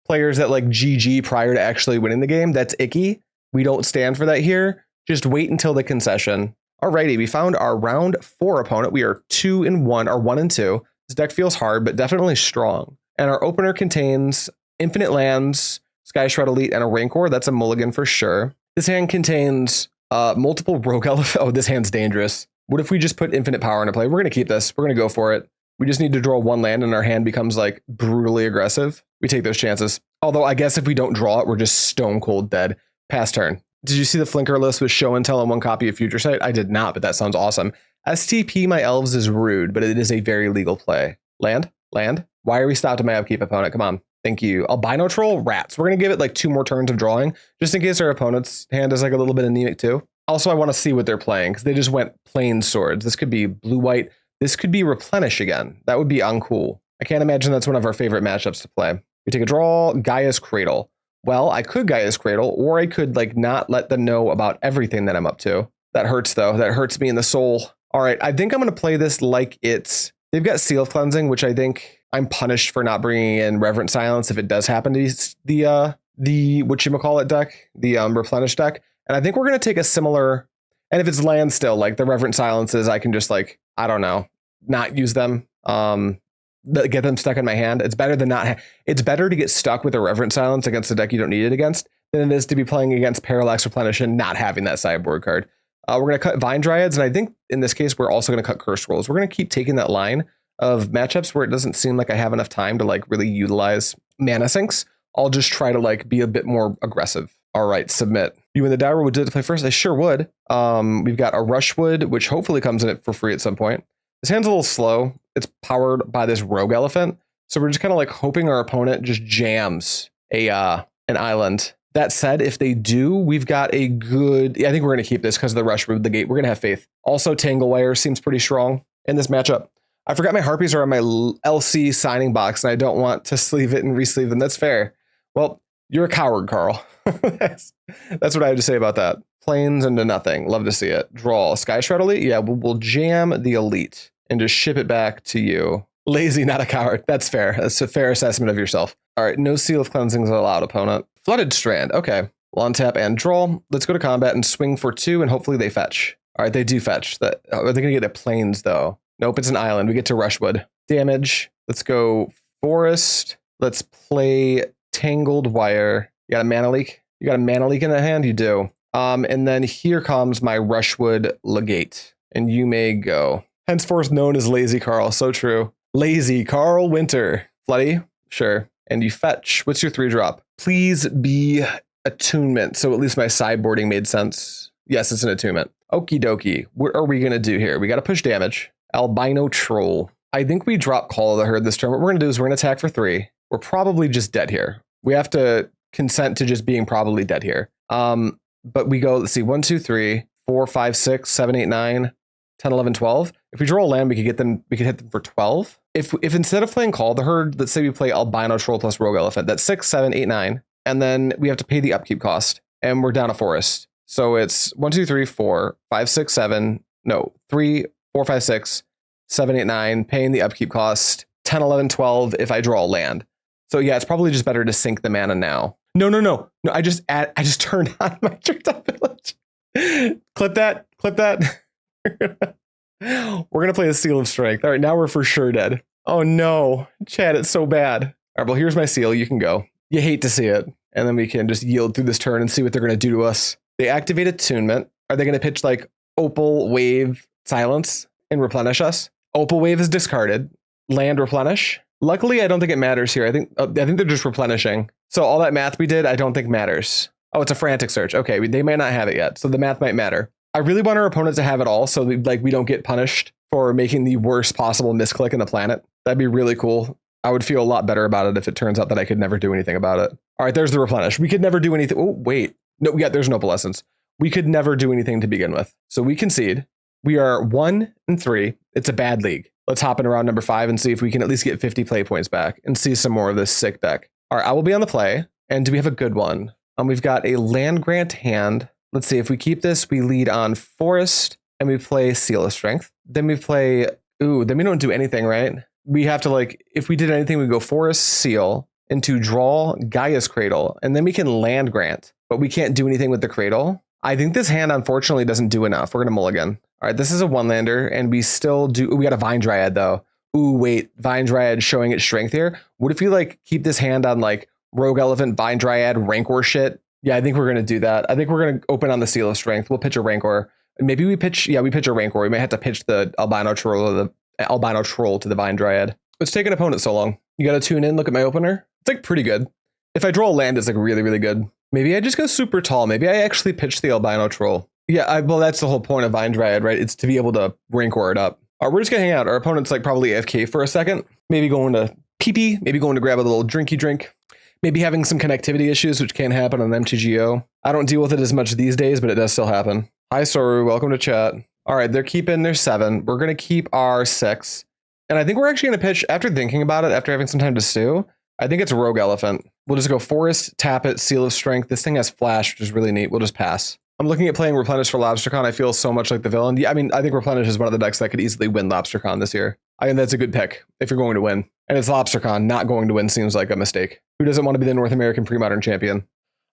A: players that like GG prior to actually winning the game. That's icky. We don't stand for that here. Just wait until the concession. Alrighty, we found our round 4 opponent. We are 2-1, or 1-2. This deck feels hard, but definitely strong. And our opener contains infinite lands, Skyshroud Elite, and a Rancor. That's a mulligan for sure. This hand contains multiple Rogue Elephant. Oh, this hand's dangerous. What if we just put infinite power into play? We're going to keep this. We're going to go for it. We just need to draw 1 land and our hand becomes like brutally aggressive. We take those chances. Although I guess if we don't draw it, we're just stone cold dead. Pass turn. Did you see the Flinker list with show and tell on 1 copy of Future Sight? I did not, but that sounds awesome. STP my elves is rude, but it is a very legal play. Land? Why are we stopped at my upkeep, opponent? Come on. Thank you. Albino Troll? Rats. We're going to give it like 2 more turns of drawing, just in case our opponent's hand is like a little bit anemic too. Also, I want to see what they're playing, because they just went plain swords. This could be blue-white. This could be Replenish again. That would be uncool. I can't imagine that's one of our favorite matchups to play. We take a draw, Gaea's Cradle. Well, I could Gaea's Cradle, or I could like not let them know about everything that I'm up to. That hurts though. That hurts me in the soul. All right, I think I'm going to play this like it's... They've got Seal of Cleansing, which I think I'm punished for not bringing in Reverent Silence if it does happen to be the whatchamacallit deck, the Replenish deck. And I think we're going to take a similar... And if it's land still, like the Reverent Silences, I can just like, I don't know, not use them. Get them stuck in my hand. It's better than not. It's better to get stuck with a Reverent Silence against a deck you don't need it against than it is to be playing against Parallax Replenish and not having that sideboard card. We're going to cut Vine Dryads, and I think in this case we're also going to cut Curse Scrolls. We're going to keep taking that line of matchups where it doesn't seem like I have enough time to like really utilize mana sinks. I'll just try to like be a bit more aggressive. All right, submit. You and the Dower would do it to play first? I sure would. We've got a Rushwood, which hopefully comes in it for free at some point. This hand's a little slow. It's powered by this Rogue Elephant. So we're just kind of like hoping our opponent just jams an island. That said, if they do, we've got a good... I think we're going to keep this because of the Rushwood Legate. We're going to have faith. Also, Tangle Wire seems pretty strong in this matchup. I forgot my Harpies are on my LC signing box, and I don't want to sleeve it and re-sleeve them. That's fair. Well, you're a coward, Carl. That's what I have to say about that. Planes into nothing. Love to see it. Draw. Skyshroud Elite? Yeah, we'll jam the Elite and just ship it back to you. Lazy, not a coward. That's fair. That's a fair assessment of yourself. All right, no Seal of Cleansings allowed, opponent. Flooded Strand. Okay. Well, untap and draw. Let's go to combat and swing for 2, and hopefully they fetch. All right, they do fetch. Are they going to get a plains, though? Nope, it's an island. We get to Rushwood. Damage. Let's go Forest. Let's play Tangled Wire. You got a mana leak? You got a mana leak in that hand? You do. And then here comes my Rushwood Legate. And you may go. Henceforth known as Lazy Carl. So true. Lazy Carl Winter. Floody? Sure. And you fetch. What's your 3-drop? Please be attunement. So at least my sideboarding made sense. Yes, it's an attunement. Okie dokie. What are we going to do here? We got to push damage. Albino Troll. I think we drop Call of the Herd this turn. What we're going to do is we're going to attack for 3. We're probably just dead here. We have to consent to just being probably dead here. But we go, let's see, 1, 2, 3, 4, 5, 6, 7, 8, 9, 10, 11, 12. If we draw a land, we could hit them for 12. If instead of playing Call of the Herd, let's say we play Albino Troll plus Rogue Elephant, that's 6, 7, 8, 9. And then we have to pay the upkeep cost. And we're down a forest. So it's 1, 2, 3, 4, 5, 6, 7. No, 3, 4, 5, 6, 7, 8, 9. Paying the upkeep cost. 10, 11, 12 if I draw a land. So yeah, it's probably just better to sink the mana now. No. I just turned on my Treetop Village. Clip that. We're gonna play the Seal of Strength. All right, now we're for sure dead. Oh no, Chad, it's so bad. All right, well, here's my seal. You can go. You hate to see it. And then we can just yield through this turn and see what they're gonna do to us. They activate Attunement. Are they gonna pitch like Opal, Wave, Silence, and replenish us? Opal Wave is discarded. Land replenish. Luckily, I don't think it matters here. I think they're just replenishing. So all that math we did, I don't think matters. Oh, it's a frantic search. Okay, they might not have it yet, so the math might matter. I really want our opponent to have it all, so we don't get punished for making the worst possible misclick in the planet. That'd be really cool. I would feel a lot better about it if it turns out that I could never do anything about it. All right, there's the replenish. We could never do anything. Oh, wait. No, yeah, there's no opalescence. We could never do anything to begin with. So we concede. We are 1 and 3. It's a bad league. Let's hop in around number 5 and see if we can at least get 50 play points back and see some more of this sick deck. All right, I will be on the play. And do we have a good one? We've got a land grant hand. Let's see, if we keep this, we lead on Forest and we play Seal of Strength. Then we play, then we don't do anything, right? We have to like, if we did anything, we go Forest, Seal, into draw Gaia's Cradle, and then we can land grant, but we can't do anything with the Cradle. I think this hand, unfortunately, doesn't do enough. We're going to mulligan. All right, this is a 1-lander, and we still do, we got a Vine Dryad, though. Ooh, wait, Vine Dryad showing its strength here. What if we like keep this hand on like Rogue Elephant, Vine Dryad, Rancor shit? Yeah, I think we're going to do that. I think we're going to open on the Seal of Strength. We'll pitch a Rancor. Maybe we pitch a Rancor. We might have to pitch the Albino Troll or the Albino Troll to the Vine Dryad. Let's take an opponent so long. You got to tune in, look at my opener. It's like pretty good. If I draw a land, it's like really, really good. Maybe I just go super tall. Maybe I actually pitch the Albino Troll. Yeah, well, that's the whole point of Vine Dryad, right? It's to be able to Rancor it up. All right, we're just going to hang out. Our opponent's like probably AFK for a second. Maybe going to pee-pee. Maybe going to grab a little drinky drink. Maybe having some connectivity issues, which can happen on MTGO. I don't deal with it as much these days, but it does still happen. Hi, Soru. Welcome to chat. All right, they're keeping their 7. We're going to keep our 6. And I think we're actually going to pitch, after thinking about it, after having some time to stew, I think it's a Rogue Elephant. We'll just go Forest, tap it, Seal of Strength. This thing has Flash, which is really neat. We'll just pass. I'm looking at playing Replenish for LobsterCon. I feel so much like the villain. Yeah, I mean, I think Replenish is one of the decks that could easily win LobsterCon this year. I think that's a good pick if you're going to win. And it's LobsterCon. Not going to win seems like a mistake. Who doesn't want to be the North American Premodern champion?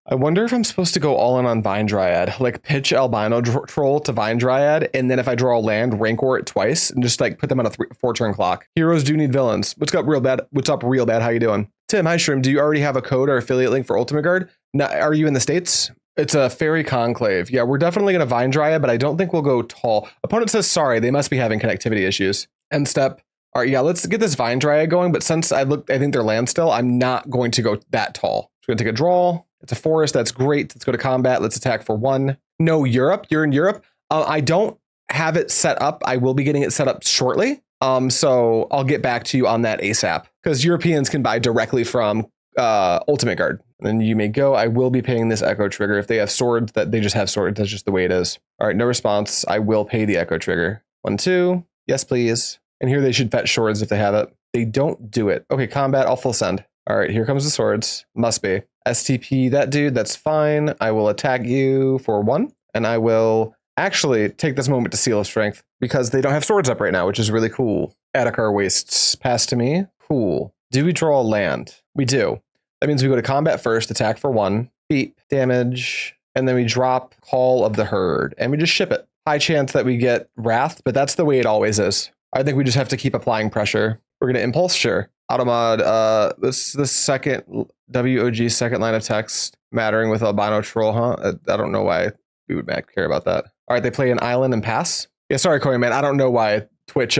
A: I wonder if I'm supposed to go all in on Vine Dryad. Like pitch Albino Troll to Vine Dryad, and then if I draw a land, Rancor it twice, and just like put them on a 4-turn clock. Heroes do need villains. What's up, real bad? What's up, real bad? How you doing? Tim, hi, Shroom. Do you already have a code or affiliate link for Ultimate Guard? No, are you in the States? It's a Fairy Conclave. Yeah, we're definitely going to Vine Dryad, but I don't think we'll go tall. Opponent says, sorry, they must be having connectivity issues. End step. All right, yeah, let's get this Vine Dryad going, but since I think they're land still, I'm not going to go that tall. We're going to take a draw. It's a forest. That's great. Let's go to combat. Let's attack for 1. No, Europe. You're in Europe. I don't have it set up. I will be getting it set up shortly. So I'll get back to you on that ASAP because Europeans can buy directly from Ultimate Guard. And then you may go. I will be paying this Echo Trigger. If they have swords, that they just have swords. That's just the way it is. All right, no response. I will pay the Echo Trigger. 1, 2. Yes, please. And here they should fetch swords if they have it. They don't do it. Okay, combat. I'll full send. All right, here comes the swords. Must be. STP that dude. That's fine. I will attack you for 1. And I will actually take this moment to Seal of Strength because they don't have swords up right now, which is really cool. Attakar Wastes. Pass to me. Cool. Do we draw a land? We do. That means we go to combat first, attack for 1, beep, damage, and then we drop Call of the Herd, and we just ship it. High chance that we get Wrath, but that's the way it always is. I think we just have to keep applying pressure. We're going to Impulse, sure. Automod, this is the second WOG second line of text mattering with Albino Troll, huh? I don't know why we would care about that. All right, they play an island and pass. Yeah, sorry, Corey, man. I don't know why Twitch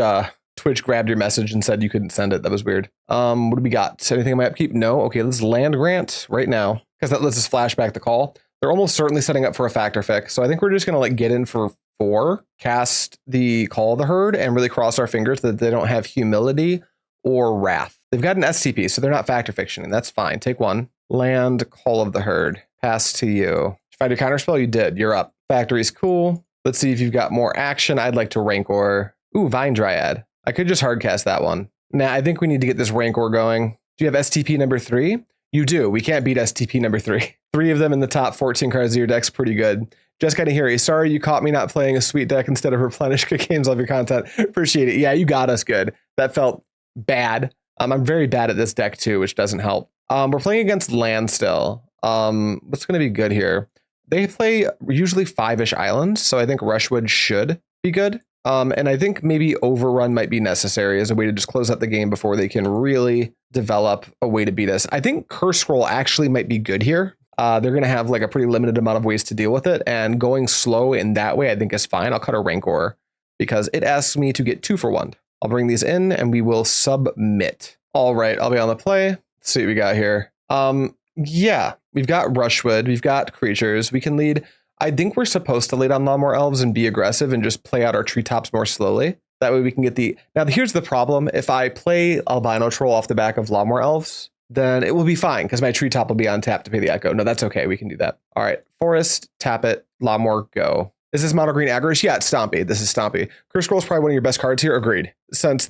A: grabbed your message and said you couldn't send it. That was weird. What do we got? Anything in my upkeep? No. Okay, let's land grant right now because that lets us flash back the call. They're almost certainly setting up for a factor fix. So I think we're just going to like get in for 4, cast the Call of the Herd, and really cross our fingers that they don't have Humility or Wrath. They've got an STP, so they're not factor fictioning. That's fine. Take 1. Land Call of the Herd. Pass to you. Did you find your counterspell? You did. You're up. Factory's cool. Let's see if you've got more action. I'd like to Rancor. Ooh, Vine Dryad. I could just hardcast that one. Nah, I think we need to get this Rancor going. Do you have STP number 3? You do. We can't beat STP number 3. 3 of them in the top 14 cards of your deck's pretty good. Just gotta hear you. Sorry you caught me not playing a sweet deck instead of Replenish. Good games. Love your content. Appreciate it. Yeah, you got us good. That felt bad. I'm very bad at this deck too, which doesn't help. We're playing against land still. What's gonna be good here? They play usually 5-ish islands, so I think Rushwood should be good. And I think maybe Overrun might be necessary as a way to just close out the game before they can really develop a way to beat us. I think Curse Scroll actually might be good here. They're going to have like a pretty limited amount of ways to deal with it, and going slow in that way I think is fine. I'll cut a Rancor because it asks me to get 2 for 1. I'll bring these in and we will submit. All right, I'll be on the play. Let's see what we got here. Yeah, we've got Rushwood, we've got creatures. We can lead. I think we're supposed to lead on Llanowar Elves and be aggressive and just play out our treetops more slowly. That way we can get the... Now, here's the problem. If I play Albino Troll off the back of Llanowar Elves, then it will be fine because my treetop will be on tap to pay the echo. No, that's okay. We can do that. All right. Forest, tap it. Llanowar, go. Is this mono green aggro? Yeah, it's Stompy. This is Stompy. Curse Scroll is probably one of your best cards here. Agreed. Since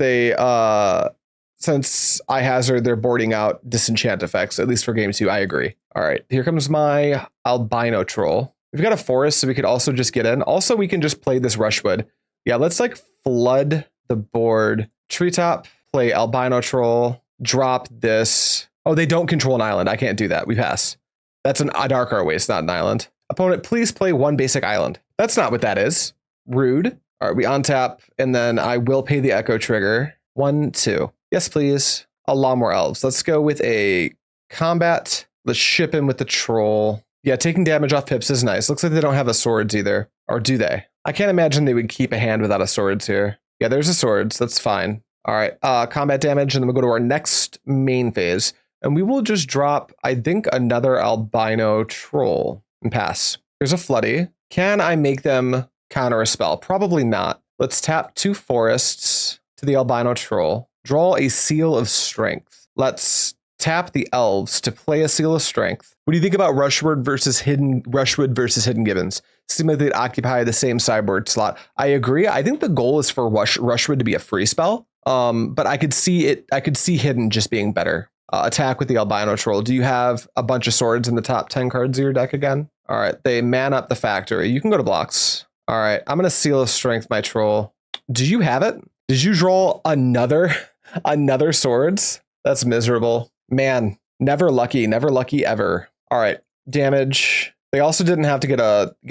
A: I hazard their boarding out disenchant effects, at least for game 2, I agree. All right. Here comes my Albino Troll. We've got a forest, so we could also just get in. Also, we can just play this Rushwood. Yeah, let's like flood the board. Treetop, play Albino Troll, drop this. Oh, they don't control an island. I can't do that. We pass. That's a Dark Our Waste, not an island. Opponent, please play 1 basic island. That's not what that is. Rude. All right, we untap, and then I will pay the echo trigger. 1, 2. Yes, please. A Llanowar Elves. Let's go with a combat. Let's ship in with the troll. Yeah, taking damage off pips is nice. Looks like they don't have a swords either. Or do they? I can't imagine they would keep a hand without a swords here. Yeah, there's a swords. That's fine. All right, combat damage, and then we'll go to our next main phase. And we will just drop, I think, another Albino Troll and pass. There's a Floody. Can I make them counter a spell? Probably not. Let's tap 2 forests to the Albino Troll. Draw a Seal of Strength. Let's tap the Elves to play a Seal of Strength. What do you think about Rushwood versus Hidden Gibbons? Seem like they'd occupy the same sideboard slot. I agree. I think the goal is for Rushwood to be a free spell. But I could see Hidden just being better. Attack with the Albino Troll. Do you have a bunch of swords in the top 10 cards of your deck again? All right, they man up the factory. You can go to blocks. All right, I'm gonna Seal of Strength my troll. Do you have it? Did you draw another swords? That's miserable. Man, never lucky ever. All right, damage. They also didn't have to get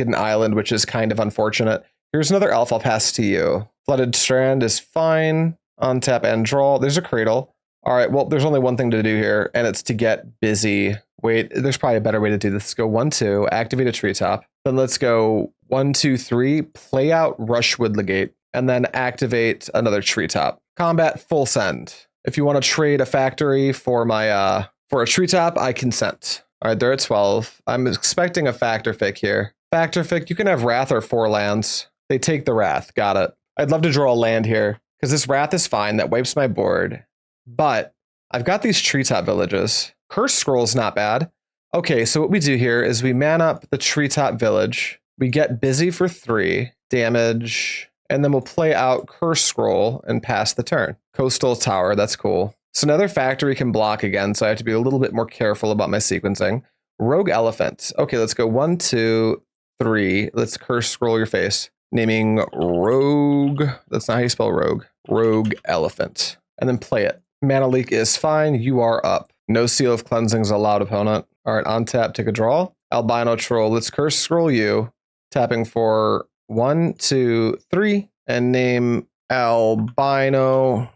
A: an island, which is kind of unfortunate. Here's another elf. I'll pass to you. Flooded Strand is fine. Untap and draw. There's a Cradle. All right, well, there's only one thing to do here, and it's to get busy. Wait, there's probably a better way to do this. Let's go 1, 2, activate a treetop. Then let's go 1, 2, 3, play out Rushwood Legate, and then activate another treetop. Combat full send. If you want to trade a factory for my for a treetop, I consent. All right, they're at 12. I'm expecting a factor fic here. Factor fic, you can have Wrath or 4 lands. They take the Wrath. Got it. I'd love to draw a land here because this Wrath is fine. That wipes my board. But I've got these treetop villages. Curse Scroll's not bad. Okay, so what we do here is we man up the treetop village. We get busy for 3 damage, and then we'll play out Curse Scroll and pass the turn. Coastal Tower, that's cool. So another factory can block again, so I have to be a little bit more careful about my sequencing. Rogue Elephant. Okay, let's go 1, 2, 3. Let's Curse Scroll your face. Naming Rogue. That's not how you spell Rogue. Rogue Elephant. And then play it. Mana leak is fine. You are up. No Seal of Cleansing is allowed, opponent. All right, on tap, take a draw. Albino Troll. Let's Curse Scroll you. Tapping for 1, 2, 3. And name Albino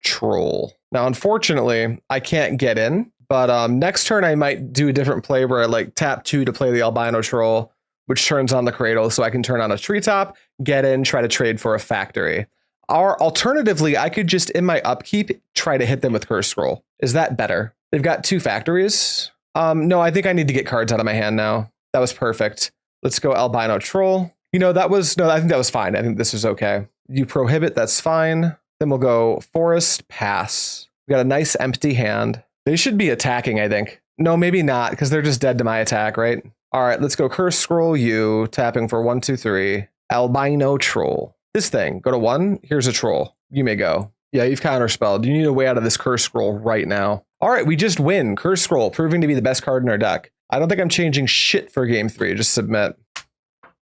A: Troll. Now, unfortunately, I can't get in. But next turn, I might do a different play where I like tap 2 to play the Albino Troll, which turns on the Cradle, so I can turn on a treetop, get in, try to trade for a factory. Or alternatively, I could just, in my upkeep, try to hit them with Curse Scroll. Is that better? They've got 2 factories. No, I think I need to get cards out of my hand now. That was perfect. Let's go Albino Troll. You know, I think that was fine. I think this is okay. You prohibit, that's fine. Then we'll go Forest, pass. We got a nice empty hand. They should be attacking, I think. No, maybe not, because they're just dead to my attack, right? All right, let's go Curse Scroll you, tapping for 1, 2, 3. Albino Troll. This thing, go to 1. Here's a troll. You may go. Yeah, you've counterspelled. You need a way out of this Curse Scroll right now. All right, we just win. Curse Scroll, proving to be the best card in our deck. I don't think I'm changing shit for game 3. Just submit.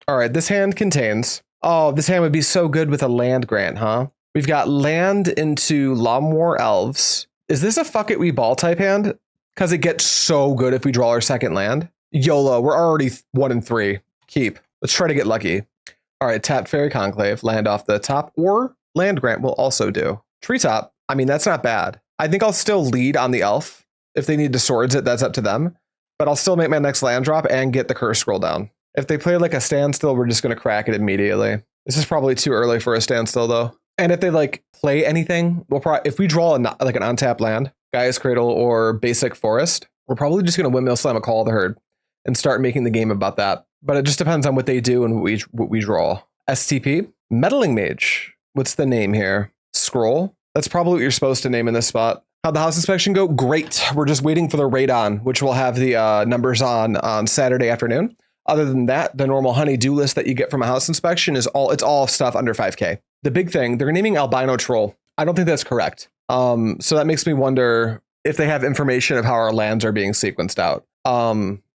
A: All right, this hand contains... Oh, this hand would be so good with a land grant, huh? We've got land into Llanowar Elves. Is this a fuck it we ball type hand? Because it gets so good if we draw our second land. YOLO, we're already 1 and 3. Keep. Let's try to get lucky. All right, tap Fairy Conclave, land off the top, or land grant will also do. Treetop, I mean, that's not bad. I think I'll still lead on the elf. If they need to swords it, that's up to them. But I'll still make my next land drop and get the Curse Scroll down. If they play like a standstill, we're just going to crack it immediately. This is probably too early for a standstill, though. And if they like play anything, we'll probably, if we draw like an untapped land, Gaea's Cradle or Basic Forest, we're probably just going to Windmill Slam a Call of the Herd and start making the game about that. But it just depends on what they do and what we draw. STP, Meddling Mage. What's the name here? Scroll. That's probably what you're supposed to name in this spot. How'd the house inspection go? Great. We're just waiting for the radon, which will have the numbers on Saturday afternoon. Other than that, the normal honey-do list that you get from a house inspection is all stuff under 5K. The big thing, they're naming Albino Troll. I don't think that's correct. So that makes me wonder if they have information of how our lands are being sequenced out.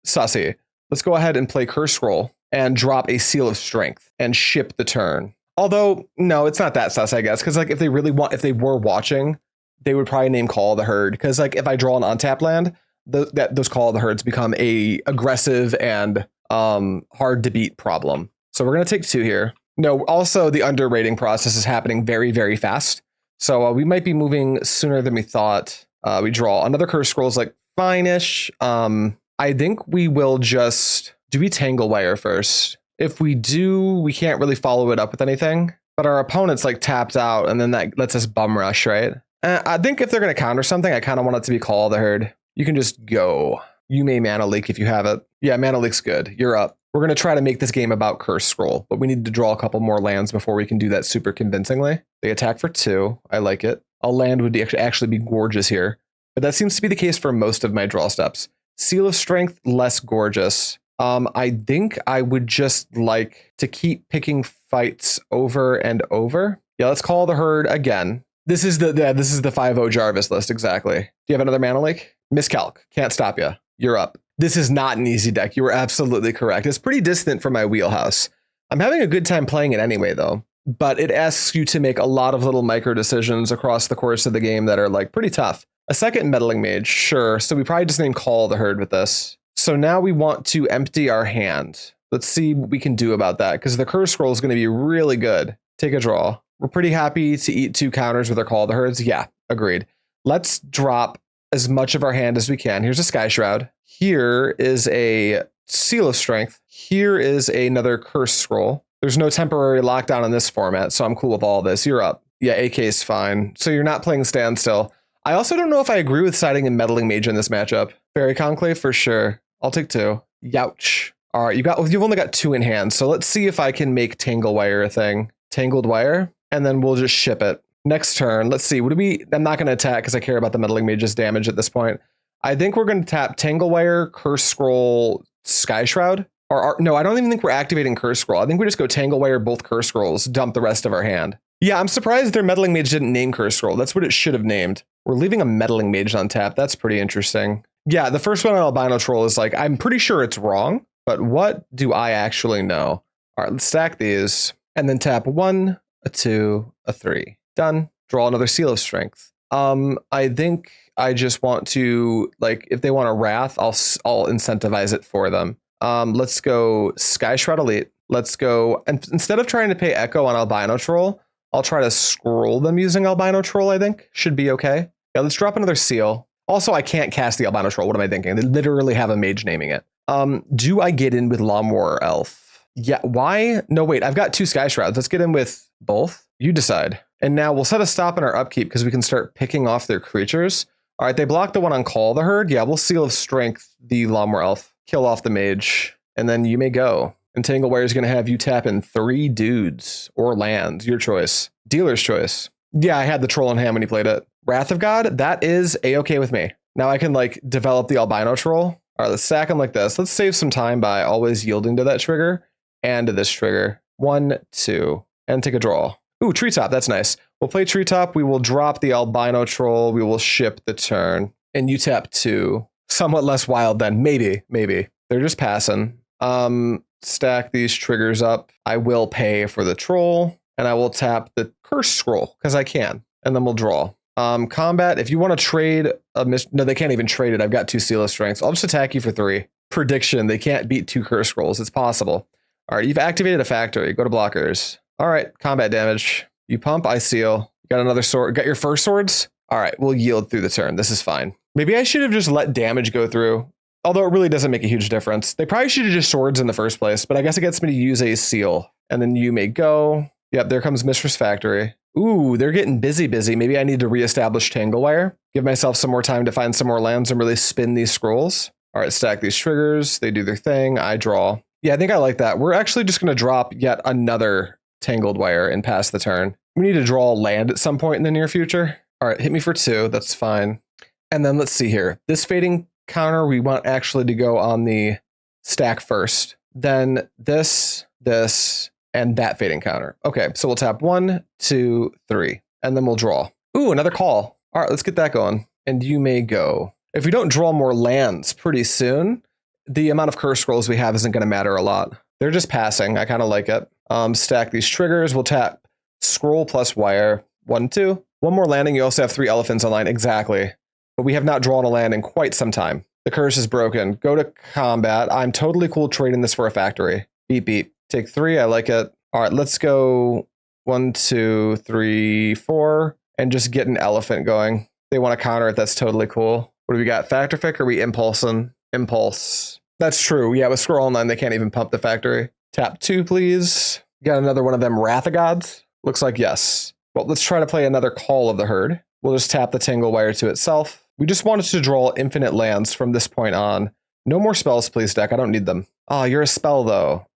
A: Sussy. Let's go ahead and play Curse Scroll and drop a Seal of Strength and ship the turn. Although, no, it's not that sus, I guess, because like if they were watching, they would probably name Call of the Herd. Because like if I draw an untapped land, those Call of the Herds become a aggressive and hard to beat problem. So we're going to take 2 here. No, also the underrating process is happening very, very fast. So we might be moving sooner than we thought. We draw another Curse Scroll is like fine-ish. I think we will just... Do we Tangle Wire first? If we do, we can't really follow it up with anything. But our opponent's like tapped out, and then that lets us bum rush, right? I think if they're going to counter something, I kind of want it to be Call of the Herd. You can just go. You may Mana Leak if you have it. Yeah, Mana Leak's good. You're up. We're going to try to make this game about Curse Scroll, but we need to draw a couple more lands before we can do that super convincingly. They attack for 2. I like it. A land would actually be gorgeous here, but that seems to be the case for most of my draw steps. Seal of Strength, less gorgeous. I think I would just like to keep picking fights over and over. Yeah, let's Call the Herd again. This is the 5-0 Jarvis list, exactly. Do you have another Mana Leak? Miscalc, can't stop you. You're up. This is not an easy deck. You were absolutely correct. It's pretty distant from my wheelhouse. I'm having a good time playing it anyway, though. But it asks you to make a lot of little micro decisions across the course of the game that are like pretty tough. A second Meddling Mage, sure. So we probably just name Call the Herd with this. So now we want to empty our hand. Let's see what we can do about that, because the Curse Scroll is going to be really good. Take a draw. We're pretty happy to eat 2 counters with our Call the Herds. Yeah, agreed. Let's drop as much of our hand as we can. Here's a Skyshroud. Here is a Seal of Strength. Here is another Curse Scroll. There's no temporary lockdown in this format, so I'm cool with all this. You're up. Yeah, AK is fine. So you're not playing Standstill. I also don't know if I agree with siding in Meddling Mage in this matchup. Fairy Conclave for sure. I'll take 2. Youch. All right, you've only got 2 in hand, so let's see if I can make Tangle Wire a thing. Tangled Wire, and then we'll just ship it. Next turn, let's see. I'm not going to attack because I care about the Meddling Mage's damage at this point. I think we're going to tap Tangle Wire, Curse Scroll, Skyshroud. No, I don't even think we're activating Curse Scroll. I think we just go Tangle Wire, both Curse Scrolls, dump the rest of our hand. Yeah, I'm surprised their Meddling Mage didn't name Curse Scroll. That's what it should have named. We're leaving a Meddling Mage on tap. That's pretty interesting. Yeah, the first one on Albino Troll is like, I'm pretty sure it's wrong, but what do I actually know? All right, let's stack these and then tap 1, a 2, a 3. Done. Draw another Seal of Strength. I think I just want to, like, if they want a Wrath, I'll incentivize it for them. Let's go Skyshroud Elite. Let's go, and instead of trying to pay Echo on Albino Troll, I'll try to scroll them using Albino Troll, I think. Should be okay. Yeah, let's drop another Seal. Also, I can't cast the Albino Troll. What am I thinking? They literally have a mage naming it. Do I get in with Llanowar Elf? Yeah, why? No, wait, I've got 2 Skyshrouds. Let's get in with both. You decide. And now we'll set a stop in our upkeep because we can start picking off their creatures. All right, they blocked the one on Call the Herd. Yeah, we'll Seal of Strength the Llanowar Elf. Kill off the mage. And then you may go. And Tangle Wire is going to have you tap in 3 dudes or lands. Your choice. Dealer's choice. Yeah, I had the troll in hand when he played it. Wrath of God, that is A-okay with me. Now I can like develop the Albino Troll. All All right, let's stack them like this. Let's save some time by always yielding to that trigger and to this trigger. 1, 2, and take a draw. Ooh, Treetop, that's nice. We'll play Treetop. We will drop the Albino Troll. We will ship the turn. And you tap 2. Somewhat less wild then. Maybe. They're just passing. Stack these triggers up. I will pay for the troll, and I will tap the curse scroll because I can, and then we'll draw. Combat, if you want to trade no, they can't even trade it. I've got 2 Seal of Strengths. I'll just attack you for 3. Prediction, they can't beat 2 curse scrolls. It's possible. All right, you've activated a factory. Go to blockers. All right, combat damage. You pump, I seal. You got another sword. Got your first swords? All right, we'll yield through the turn. This is fine. Maybe I should have just let damage go through. Although it really doesn't make a huge difference. They probably should have just swords in the first place, but I guess it gets me to use a seal. And then you may go. Yep, there comes Mistress Factory. Ooh, they're getting busy. Maybe I need to reestablish Tangle Wire. Give myself some more time to find some more lands and really spin these scrolls. All right, stack these triggers. They do their thing. I draw. Yeah, I think I like that. We're actually just going to drop yet another Tangled Wire and pass the turn. We need to draw land at some point in the near future. All right, hit me for 2. That's fine. And then let's see here. This fading counter, we want actually to go on the stack first. Then this, and that fading counter. Okay, so we'll tap 1, 2, 3, and then we'll draw. Ooh, another call. All right, let's get that going. And you may go. If we don't draw more lands pretty soon, the amount of curse scrolls we have isn't going to matter a lot. They're just passing. I kind of like it. Stack these triggers. We'll tap scroll plus wire. 1, 2. One more landing. You also have 3 elephants online. Exactly. But we have not drawn a land in quite some time. The curse is broken. Go to combat. I'm totally cool trading this for a factory. Beep. Take 3. I like it. All right, let's go 1, 2, 3, 4, and just get an elephant going. They want to counter it. That's totally cool. What do we got? Factorific, or are we impulsing? Impulse. That's true. Yeah, with scroll online, they can't even pump the factory. Tap 2, please. Got another one of them Wrath of Gods? Looks like yes. Well, let's try to play another Call of the Herd. We'll just tap the Tangle Wire to itself. We just wanted to draw infinite lands from this point on. No more spells, please, deck. I don't need them. Oh, you're a spell, though.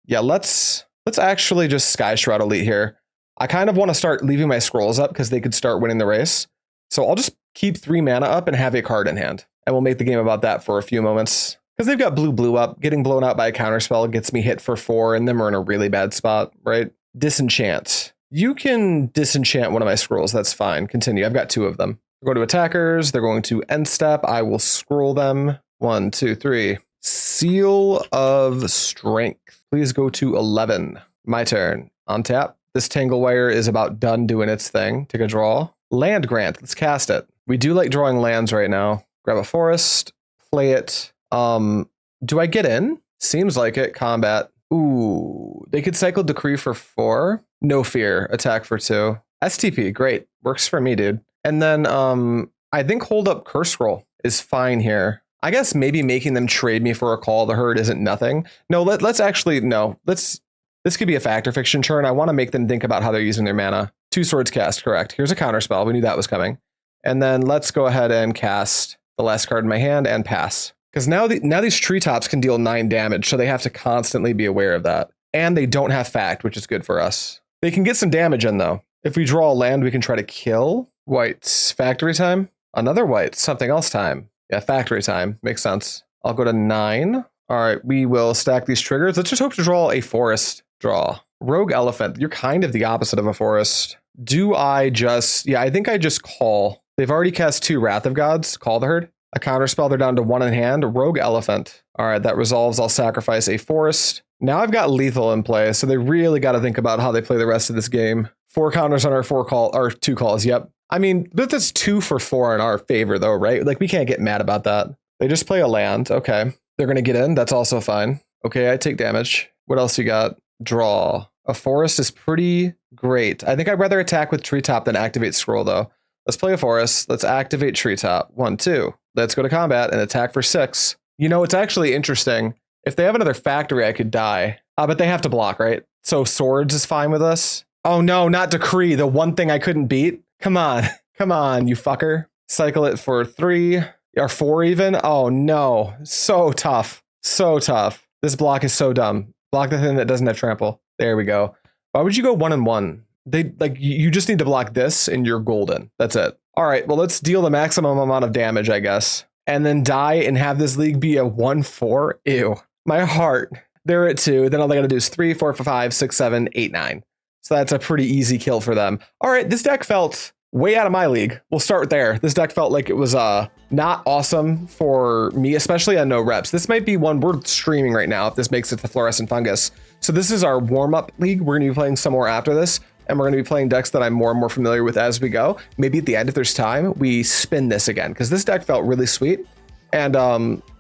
A: Yeah, let's actually just Skyshroud Elite here. I kind of want to start leaving my scrolls up because they could start winning the race. So I'll just keep 3 mana up and have a card in hand. And we'll make the game about that for a few moments. Because they've got blue up. Getting blown out by a counterspell gets me hit for 4, and then we're in a really bad spot, right? Disenchant. You can disenchant one of my scrolls. That's fine. Continue. I've got 2 of them. Go to attackers. They're going to end step. I will scroll them. 1, 2, 3. Seal of Strength. Please go to 11. My turn. On tap. This Tangle Wire is about done doing its thing. Take a draw. Land Grant. Let's cast it. We do like drawing lands right now. Grab a forest. Play it. Do I get in? Seems like it. Combat. Ooh. They could cycle Decree for 4. No fear. Attack for 2. STP. Great. Works for me, dude. And then I think hold up Curse Scroll is fine here. I guess maybe making them trade me for a Call of the Herd isn't nothing. No, let's actually, no. This could be a Factor Fiction turn. I want to make them think about how they're using their mana. 2 swords cast, correct. Here's a counter spell. We knew that was coming. And then let's go ahead and cast the last card in my hand and pass. Because now these treetops can deal 9 damage, so they have to constantly be aware of that. And they don't have Fact, which is good for us. They can get some damage in, though. If we draw a land, we can try to kill. White's factory time. Another white, something else time. Yeah, factory time. Makes sense. I'll go to 9. All right, we will stack these triggers. Let's just hope to draw a forest. Draw. Rogue Elephant. You're kind of the opposite of a forest. Do I just... Yeah, I think I just call. They've already cast 2 Wrath of Gods. Call the Herd. A counterspell, they're down to 1 in hand. Rogue Elephant. All right, that resolves. I'll sacrifice a forest. Now I've got lethal in play, so they really got to think about how they play the rest of this game. 4 counters on our 2 calls. Yep. I mean, but that's 2 for 4 in our favor, though, right? Like, we can't get mad about that. They just play a land. Okay. They're going to get in. That's also fine. Okay, I take damage. What else you got? Draw. A forest is pretty great. I think I'd rather attack with Treetop than activate Scroll, though. Let's play a forest. Let's activate Treetop. 1, 2. Let's go to combat and attack for 6. You know, it's actually interesting. If they have another factory, I could die. But they have to block, right? So swords is fine with us. Oh, no, not Decree. The one thing I couldn't beat. Come on. Come on, you fucker. Cycle it for 3 or 4 even. Oh, no. So tough. So tough. This block is so dumb. Block the thing that doesn't have trample. There we go. Why would you go 1 and 1? You just need to block this and you're golden. That's it. All right, well, let's deal the maximum amount of damage, I guess. and then die and have this league be a 1-4. Ew. My heart. They're at 2. Then all they got to do is 3, 4, 5, 6, 7, 8, 9. So that's a pretty easy kill for them. All right, this deck felt way out of my league. We'll start there. This deck felt like it was not awesome for me, especially on no reps. This might be one we're streaming right now if this makes it to Fluorescent Fungus. So this is our warm-up league. We're going to be playing some more after this, and we're going to be playing decks that I'm more and more familiar with as we go. Maybe at the end, if there's time, we spin this again, because this deck felt really sweet. And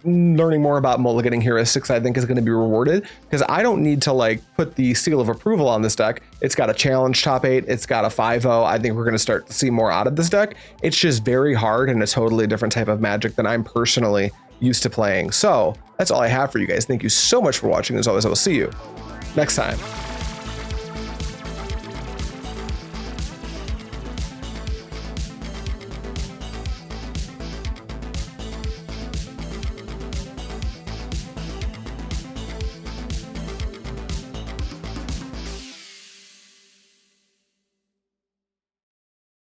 A: learning more about mulliganing heuristics, I think, is going to be rewarded, because I don't need to like put the seal of approval on this deck. It's got a challenge top 8. It's got a 5-0. I think we're going to start to see more out of this deck. It's just very hard and a totally different type of Magic than I'm personally used to playing. So that's all I have for you guys. Thank you so much for watching. As always, I will see you next time.